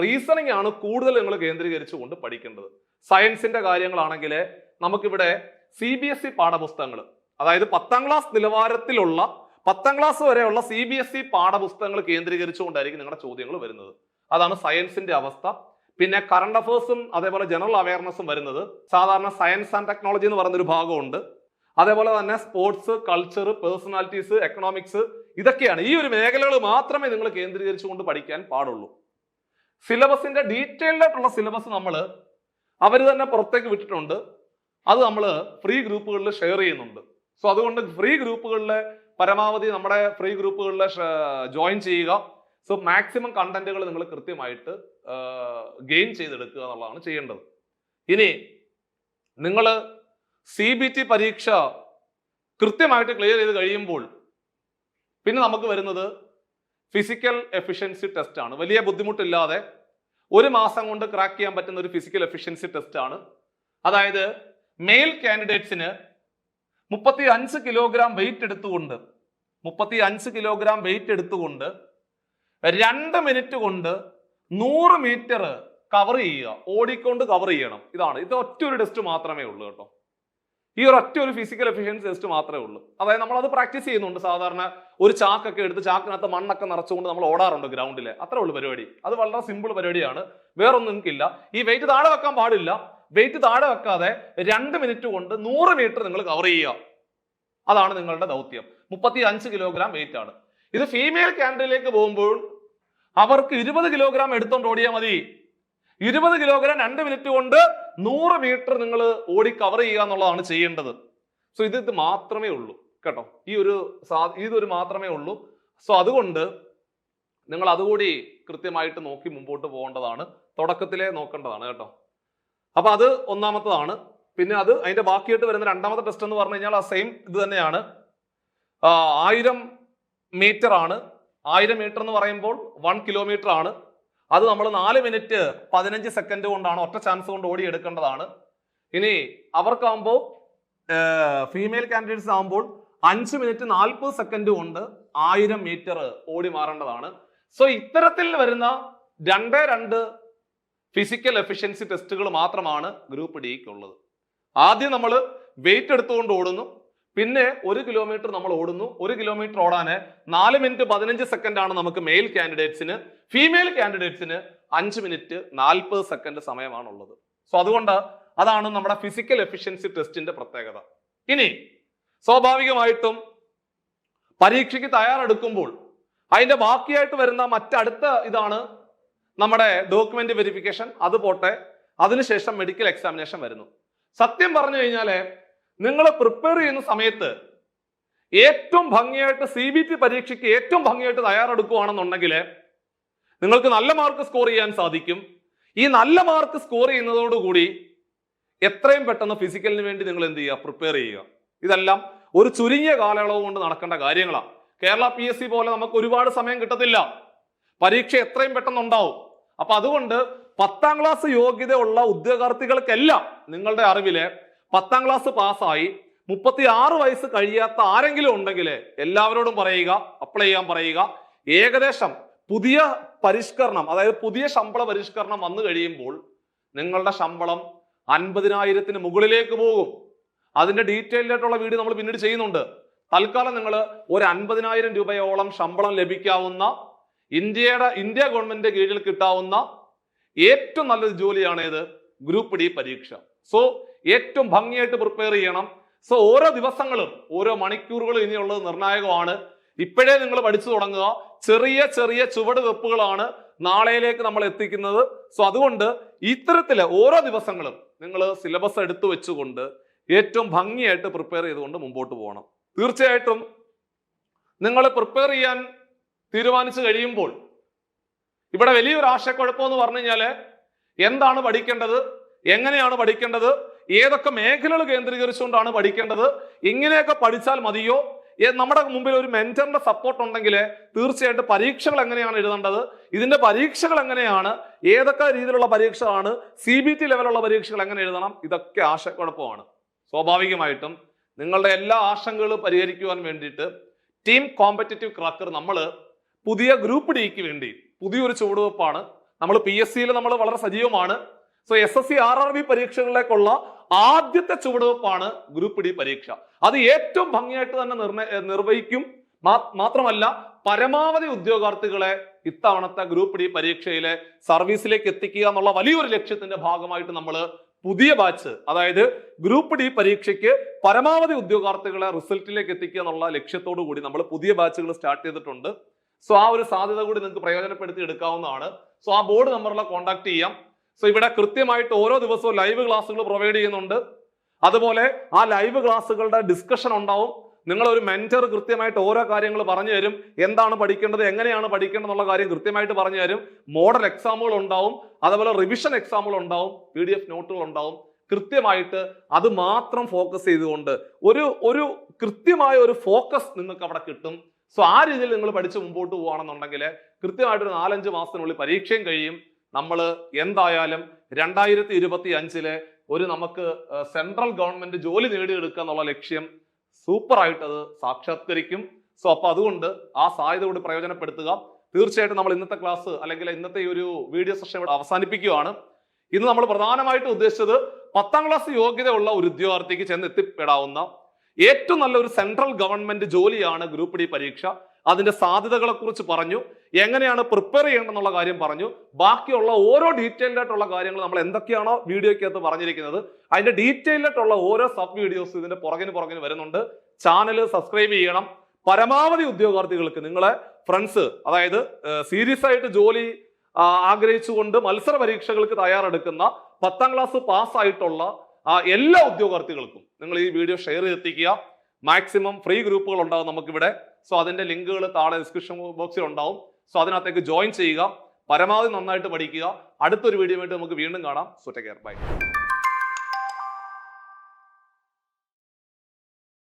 റീസണിംഗ് ആണ് കൂടുതൽ നിങ്ങൾ കേന്ദ്രീകരിച്ചുകൊണ്ട് പഠിക്കേണ്ടത്. സയൻസിന്റെ കാര്യങ്ങളാണെങ്കിൽ നമുക്കിവിടെ CBSE പാഠപുസ്തകങ്ങൾ, അതായത് 10ാം ക്ലാസ് നിലവാരത്തിലുള്ള 10ാം ക്ലാസ് വരെയുള്ള CBSE പാഠപുസ്തകങ്ങൾ കേന്ദ്രീകരിച്ചുകൊണ്ടായിരിക്കും നിങ്ങളുടെ ചോദ്യങ്ങൾ വരുന്നത്. അതാണ് സയൻസിന്റെ അവസ്ഥ. പിന്നെ കറണ്ട് അഫേഴ്സും അതേപോലെ ജനറൽ അവയർനെസ്സും വരുന്നത് സാധാരണ സയൻസ് ആൻഡ് ടെക്നോളജി എന്ന് പറയുന്ന ഒരു ഭാഗമുണ്ട്. അതേപോലെ തന്നെ സ്പോർട്സ്, കൾച്ചർ, പേഴ്സണാലിറ്റീസ്, എക്കണോമിക്സ്, ഇതൊക്കെയാണ്. ഈ ഒരു മേഖലകൾ മാത്രമേ നിങ്ങൾ കേന്ദ്രീകരിച്ചുകൊണ്ട് പഠിക്കാൻ പാടുള്ളൂ. സിലബസിന്റെ ഡീറ്റെയിൽഡ് ആയിട്ടുള്ള സിലബസ് അവർ തന്നെ പുറത്തേക്ക് വിട്ടിട്ടുണ്ട്. അത് നമ്മൾ ഫ്രീ ഗ്രൂപ്പുകളിൽ ഷെയർ ചെയ്യുന്നുണ്ട്. സോ അതുകൊണ്ട് ഫ്രീ ഗ്രൂപ്പുകളിലെ പരമാവധി നമ്മുടെ ഫ്രീ ഗ്രൂപ്പുകളിൽ ജോയിൻ ചെയ്യുക. സോ മാക്സിമം കണ്ടന്റുകൾ നിങ്ങൾ കൃത്യമായിട്ട് ഗെയിൻ ചെയ്തെടുക്കുക എന്നുള്ളതാണ് ചെയ്യേണ്ടത്. ഇനി നിങ്ങൾ CBT പരീക്ഷ കൃത്യമായിട്ട് ക്ലിയർ ചെയ്ത് കഴിയുമ്പോൾ പിന്നെ നമുക്ക് വരുന്നത് ഫിസിക്കൽ എഫിഷ്യൻസി ടെസ്റ്റ് ആണ്. വലിയ ബുദ്ധിമുട്ടില്ലാതെ 1 മാസം കൊണ്ട് ക്രാക്ക് ചെയ്യാൻ പറ്റുന്ന ഒരു ഫിസിക്കൽ എഫിഷ്യൻസി ടെസ്റ്റ് ആണ്. അതായത് മെയിൽ കാൻഡിഡേറ്റ്സിന് 35 കിലോഗ്രാം വെയിറ്റ് എടുത്തുകൊണ്ട് 2 മിനിറ്റ് കൊണ്ട് 100 മീറ്റർ കവർ ചെയ്യുക, ഓടിക്കൊണ്ട് കവർ ചെയ്യണം. ഇത് ഒറ്റ ഒരു ടെസ്റ്റ് മാത്രമേ ഉള്ളൂ കേട്ടോ. ഈ ഒറ്റ ഒരു ഫിസിക്കൽ എഫിഷ്യൻസി ടെസ്റ്റ് മാത്രമേ ഉള്ളൂ. അതായത് നമ്മൾ അത് പ്രാക്ടീസ് ചെയ്യുന്നുണ്ട്. സാധാരണ ഒരു ചാക്കൊക്കെ എടുത്ത് ചാക്കിനകത്ത് മണ്ണൊക്കെ നിറച്ചുകൊണ്ട് നമ്മൾ ഓടാറുണ്ട് ഗ്രൗണ്ടിൽ. അത്രേ ഉള്ളൂ പരിപാടി. അത് വളരെ സിമ്പിൾ പരിപാടിയാണ്, വേറൊന്നും നിങ്ങൾക്കില്ല. ഈ വെയിറ്റ് താഴെ വെക്കാൻ പാടില്ല. വെയിറ്റ് താഴെ വെക്കാതെ 2 മിനിറ്റ് കൊണ്ട് 100 മീറ്റർ നിങ്ങൾ കവർ ചെയ്യുക. അതാണ് നിങ്ങളുടെ ദൗത്യം. 35 കിലോഗ്രാം വെയിറ്റ് ആണ്. ഇത് ഫീമെയിൽ കാൻഡിഡേറ്റിലേക്ക് പോകുമ്പോൾ അവർക്ക് 20 കിലോഗ്രാം എടുത്തോണ്ട് ഓടിയാൽ മതി. 20 കിലോഗ്രാം 2 മിനിറ്റ് കൊണ്ട് 100 മീറ്റർ നിങ്ങൾ ഓടി കവർ ചെയ്യുക എന്നുള്ളതാണ് ചെയ്യേണ്ടത്. സോ ഇത് മാത്രമേ ഉള്ളൂ കേട്ടോ. ഇതൊരു മാത്രമേ ഉള്ളൂ. സോ അതുകൊണ്ട് നിങ്ങൾ അതുകൂടി കൃത്യമായിട്ട് നോക്കി മുമ്പോട്ട് പോകേണ്ടതാണ്. തുടക്കത്തിലേ നോക്കേണ്ടതാണ് കേട്ടോ. അപ്പൊ അത് ഒന്നാമത്തതാണ്. പിന്നെ അതിന്റെ ബാക്കിയായിട്ട് വരുന്ന രണ്ടാമത്തെ ടെസ്റ്റ് എന്ന് പറഞ്ഞു കഴിഞ്ഞാൽ ആ സെയിം ഇത് തന്നെയാണ്. 1000 മീറ്റർ ആണ്. 1000 മീറ്റർ എന്ന് പറയുമ്പോൾ 1 കിലോമീറ്റർ ആണ്. അത് നമ്മൾ 4 മിനിറ്റ് 15 സെക്കൻഡ് കൊണ്ടാണ്, ഒറ്റ ചാൻസ് കൊണ്ട് ഓടിയെടുക്കേണ്ടതാണ്. ഇനി അവർക്കാകുമ്പോൾ ഫീമെയിൽ കാൻഡിഡേറ്റ്സ് ആകുമ്പോൾ 5 മിനിറ്റ് 40 സെക്കൻഡ് കൊണ്ട് 1000 മീറ്റർ ഓടി മാറേണ്ടതാണ്. സോ ഇത്തരത്തിൽ വരുന്ന 2 ഫിസിക്കൽ എഫിഷ്യൻസി ടെസ്റ്റുകൾ മാത്രമാണ് ഗ്രൂപ്പ് ഡിക്ക് ഉള്ളത്. ആദ്യം നമ്മൾ വെയിറ്റ് എടുത്തുകൊണ്ട് ഓടുന്നു, പിന്നെ 1 കിലോമീറ്റർ നമ്മൾ ഓടുന്നു. 1 കിലോമീറ്റർ ഓടാന് 4 മിനിറ്റ് 15 സെക്കൻഡ് ആണ് നമുക്ക് മെയിൽ കാൻഡിഡേറ്റ്സിന്. ഫീമെയിൽ കാൻഡിഡേറ്റ്സിന് 5 മിനിറ്റ് 40 സെക്കൻഡ് സമയമാണുള്ളത്. സോ അതുകൊണ്ട് അതാണ് നമ്മുടെ ഫിസിക്കൽ എഫിഷ്യൻസി ടെസ്റ്റിന്റെ പ്രത്യേകത. ഇനി സ്വാഭാവികമായിട്ടും പരീക്ഷയ്ക്ക് തയ്യാറെടുക്കുമ്പോൾ അതിന്റെ ബാക്കിയായിട്ട് വരുന്ന മറ്റടുത്ത ഇതാണ് നമ്മുടെ ഡോക്യുമെന്റ് വെരിഫിക്കേഷൻ. അത് പോട്ടെ, അതിനുശേഷം മെഡിക്കൽ എക്സാമിനേഷൻ വരുന്നു. സത്യം പറഞ്ഞു കഴിഞ്ഞാല് നിങ്ങൾ പ്രിപ്പയർ ചെയ്യുന്ന സമയത്ത് ഏറ്റവും ഭംഗിയായിട്ട് CBT പരീക്ഷയ്ക്ക് ഏറ്റവും ഭംഗിയായിട്ട് തയ്യാറെടുക്കുകയാണെന്നുണ്ടെങ്കിൽ നിങ്ങൾക്ക് നല്ല മാർക്ക് സ്കോർ ചെയ്യാൻ സാധിക്കും. ഈ നല്ല മാർക്ക് സ്കോർ ചെയ്യുന്നതോടുകൂടി എത്രയും പെട്ടെന്ന് ഫിസിക്കലിന് വേണ്ടി നിങ്ങൾ എന്ത് ചെയ്യുക, പ്രിപ്പയർ ചെയ്യുക. ഇതെല്ലാം ഒരു ചുരുങ്ങിയ കാലയളവ് കൊണ്ട് നടക്കേണ്ട കാര്യങ്ങളാണ്. കേരള PSC പോലെ നമുക്ക് ഒരുപാട് സമയം കിട്ടത്തില്ല. പരീക്ഷ എത്രയും പെട്ടെന്ന് ഉണ്ടാവും. അപ്പൊ അതുകൊണ്ട് 10ാം ക്ലാസ് യോഗ്യതയുള്ള ഉദ്യോഗാർത്ഥികൾക്കെല്ലാം നിങ്ങളുടെ അറിവില് 10ാം ക്ലാസ് പാസ്സായി 36 വയസ്സ് കഴിയാത്ത ആരെങ്കിലും ഉണ്ടെങ്കിൽ എല്ലാവരോടും പറയുക അപ്ലൈ ചെയ്യാൻ പറയുക. ഏകദേശം പുതിയ പരിഷ്കരണം, അതായത് പുതിയ ശമ്പള പരിഷ്കരണം വന്നു കഴിയുമ്പോൾ നിങ്ങളുടെ ശമ്പളം 50,000-ന് മുകളിലേക്ക് പോകും. അതിന്റെ ഡീറ്റെയിൽഡ് ആയിട്ടുള്ള വീഡിയോ നമ്മൾ പിന്നീട് ചെയ്യുന്നുണ്ട്. തൽക്കാലം നിങ്ങൾ ഒരു 50,000 രൂപയോളം ശമ്പളം ലഭിക്കാവുന്ന ഇന്ത്യ ഗവൺമെന്റ് കീഴിൽ കിട്ടാവുന്ന ഏറ്റവും നല്ലൊരു ജോലിയാണ് ഏത്? ഗ്രൂപ്പ് ഡി പരീക്ഷ. സോ ഏറ്റവും ഭംഗിയായിട്ട് പ്രിപ്പയർ ചെയ്യണം. സോ ഓരോ ദിവസങ്ങളും ഓരോ മണിക്കൂറുകളും ഇനിയുള്ളത് നിർണായകമാണ്. ഇപ്പോഴേ നിങ്ങൾ പഠിച്ചു തുടങ്ങുക. ചെറിയ ചെറിയ ചുവട് വെപ്പുകളാണ് നാളെയിലേക്ക് നമ്മൾ എത്തിക്കുന്നത്. സോ അതുകൊണ്ട് ഇത്തരത്തില് ഓരോ ദിവസങ്ങളും നിങ്ങൾ സിലബസ് എടുത്തു വെച്ചുകൊണ്ട് ഏറ്റവും ഭംഗിയായിട്ട് പ്രിപ്പയർ ചെയ്തുകൊണ്ട് മുമ്പോട്ട് പോകണം. തീർച്ചയായിട്ടും നിങ്ങൾ പ്രിപ്പയർ ചെയ്യാൻ തീരുമാനിച്ചു കഴിയുമ്പോൾ ഇവിടെ വലിയൊരു ആശയക്കുഴപ്പം എന്ന് പറഞ്ഞു കഴിഞ്ഞാല് എന്താണ് പഠിക്കേണ്ടത്, എങ്ങനെയാണ് പഠിക്കേണ്ടത്, ഏതൊക്കെ മേഖലകൾ കേന്ദ്രീകരിച്ചുകൊണ്ടാണ് പഠിക്കേണ്ടത്, ഇങ്ങനെയൊക്കെ പഠിച്ചാൽ മതിയോ? നമ്മുടെ മുമ്പിൽ ഒരു മെന്ററിന്റെ സപ്പോർട്ട് ഉണ്ടെങ്കിൽ തീർച്ചയായിട്ടും പരീക്ഷകൾ എങ്ങനെയാണ് എഴുതേണ്ടത്, ഇതിന്റെ പരീക്ഷകൾ എങ്ങനെയാണ്, ഏതൊക്കെ രീതിയിലുള്ള പരീക്ഷകളാണ്, CBT ലെവലുള്ള പരീക്ഷകൾ എങ്ങനെ എഴുതണം, ഇതൊക്കെ ആശയക്കുഴപ്പമാണ്. സ്വാഭാവികമായിട്ടും നിങ്ങളുടെ എല്ലാ ആശങ്കകളും പരിഹരിക്കുവാൻ വേണ്ടിയിട്ട് ടീം കോമ്പറ്റേറ്റീവ് ക്രാക്കർ നമ്മൾ പുതിയ ഗ്രൂപ്പ് ഡിക്ക് വേണ്ടി പുതിയൊരു ചുവടുവെപ്പാണ്. നമ്മൾ PSCയിൽ നമ്മൾ വളരെ സജീവമാണ്. സോ SSC RRB പരീക്ഷകളിലേക്കുള്ള ആദ്യത്തെ ചുവടുവെപ്പാണ് ഗ്രൂപ്പ് ഡി പരീക്ഷ. അത് ഏറ്റവും ഭംഗിയായിട്ട് തന്നെ നിർവഹിക്കും. മാത്രമല്ല പരമാവധി ഉദ്യോഗാർത്ഥികളെ ഇത്തവണത്തെ ഗ്രൂപ്പ് ഡി പരീക്ഷയിലെ സർവീസിലേക്ക് എത്തിക്കുക എന്നുള്ള വലിയൊരു ലക്ഷ്യത്തിന്റെ ഭാഗമായിട്ട് നമ്മൾ പുതിയ ബാച്ച്, അതായത് ഗ്രൂപ്പ് ഡി പരീക്ഷയ്ക്ക് പരമാവധി ഉദ്യോഗാർത്ഥികളെ റിസൾട്ടിലേക്ക് എത്തിക്കുക എന്നുള്ള ലക്ഷ്യത്തോടു കൂടി നമ്മൾ പുതിയ ബാച്ചുകൾ സ്റ്റാർട്ട് ചെയ്തിട്ടുണ്ട്. സോ ആ ഒരു സാധ്യത കൂടി നിങ്ങൾക്ക് പ്രയോജനപ്പെടുത്തി എടുക്കാവുന്നതാണ്. സോ ആ ബോർഡ് നമ്പറിലെ കോൺടാക്ട് ചെയ്യാം. സോ ഇവിടെ കൃത്യമായിട്ട് ഓരോ ദിവസവും ലൈവ് ക്ലാസ്സുകൾ പ്രൊവൈഡ് ചെയ്യുന്നുണ്ട്. അതുപോലെ ആ ലൈവ് ക്ലാസ്സുകളുടെ ഡിസ്കഷൻ ഉണ്ടാവും. നിങ്ങളൊരു മെന്റർ കൃത്യമായിട്ട് ഓരോ കാര്യങ്ങൾ പറഞ്ഞു തരും. എന്താണ് പഠിക്കേണ്ടത്, എങ്ങനെയാണ് പഠിക്കേണ്ടത് എന്നുള്ള കാര്യം കൃത്യമായിട്ട് പറഞ്ഞു തരും. മോഡൽ എക്സാമുകൾ ഉണ്ടാവും, അതുപോലെ റിവിഷൻ എക്സാമുകൾ ഉണ്ടാവും, PDF നോട്ടുകൾ ഉണ്ടാവും. കൃത്യമായിട്ട് അത് മാത്രം ഫോക്കസ് ചെയ്തുകൊണ്ട് ഒരു കൃത്യമായ ഒരു ഫോക്കസ് നിങ്ങൾക്ക് അവിടെ കിട്ടും. സോ ആ രീതിയിൽ നിങ്ങൾ പഠിച്ച് മുമ്പോട്ട് പോവുകയാണെന്നുണ്ടെങ്കിൽ കൃത്യമായിട്ടൊരു 4-5 മാസത്തിനുള്ളിൽ പരീക്ഷയും കഴിയും. നമ്മൾ എന്തായാലും 2025 ഒരു നമുക്ക് സെൻട്രൽ ഗവൺമെന്റ് ജോലി നേടിയെടുക്കുക എന്നുള്ള ലക്ഷ്യം സൂപ്പറായിട്ട് അത് സാക്ഷാത്കരിക്കും. സോ അപ്പൊ അതുകൊണ്ട് ആ സാധ്യത കൂടി പ്രയോജനപ്പെടുത്തുക. തീർച്ചയായിട്ടും നമ്മൾ ഇന്നത്തെ ക്ലാസ് അല്ലെങ്കിൽ ഇന്നത്തെ ഈ ഒരു വീഡിയോ സെഷൻ ഇവിടെ അവസാനിപ്പിക്കുകയാണ്. ഇന്ന് നമ്മൾ പ്രധാനമായിട്ട് ഉദ്ദേശിച്ചത് 10ാം ക്ലാസ് യോഗ്യതയുള്ള ഒരു ഉദ്യോഗാർത്ഥിക്ക് ചെന്ന് എത്തിപ്പെടാവുന്ന ഏറ്റവും നല്ലൊരു സെൻട്രൽ ഗവൺമെന്റ് ജോലിയാണ് ഗ്രൂപ്പ് ഡി പരീക്ഷ. അതിന്റെ സാധ്യതകളെ കുറിച്ച് പറഞ്ഞു, എങ്ങനെയാണ് പ്രിപ്പയർ ചെയ്യേണ്ടെന്നുള്ള കാര്യം പറഞ്ഞു. ബാക്കിയുള്ള ഓരോ ഡീറ്റെയിൽഡ് ആയിട്ടുള്ള കാര്യങ്ങൾ നമ്മൾ എന്തൊക്കെയാണോ വീഡിയോയ്ക്കകത്ത് പറഞ്ഞിരിക്കുന്നത് അതിന്റെ ഡീറ്റെയിൽഡ് ആയിട്ടുള്ള ഓരോ സബ് വീഡിയോസ് ഇതിന്റെ പുറകിന് വരുന്നുണ്ട്. ചാനൽ സബ്സ്ക്രൈബ് ചെയ്യണം. പരമാവധി ഉദ്യോഗാർത്ഥികൾക്ക് നിങ്ങളെ ഫ്രണ്ട്സ്, അതായത് സീരിയസ് ആയിട്ട് ജോലി ആഗ്രഹിച്ചുകൊണ്ട് മത്സര പരീക്ഷകൾക്ക് തയ്യാറെടുക്കുന്ന 10ാം ക്ലാസ് പാസ്സായിട്ടുള്ള എല്ലാ ഉദ്യോഗാർത്ഥികൾക്കും നിങ്ങൾ ഈ വീഡിയോ ഷെയർ ചെയ്തെത്തിക്കുക. മാക്സിമം ഫ്രീ ഗ്രൂപ്പുകൾ ഉണ്ടാവും നമുക്കിവിടെ. സോ അതിന്റെ ലിങ്കുകൾ താഴെ ഡിസ്ക്രിപ്ഷൻ ബോക്സിൽ ഉണ്ടാവും. സോ അതിനകത്തേക്ക് ജോയിൻ ചെയ്യുക. പരമാവധി നന്നായിട്ട് പഠിക്കുക. അടുത്തൊരു വീഡിയോ ആയിട്ട് നമുക്ക് വീണ്ടും കാണാം. So take care, by.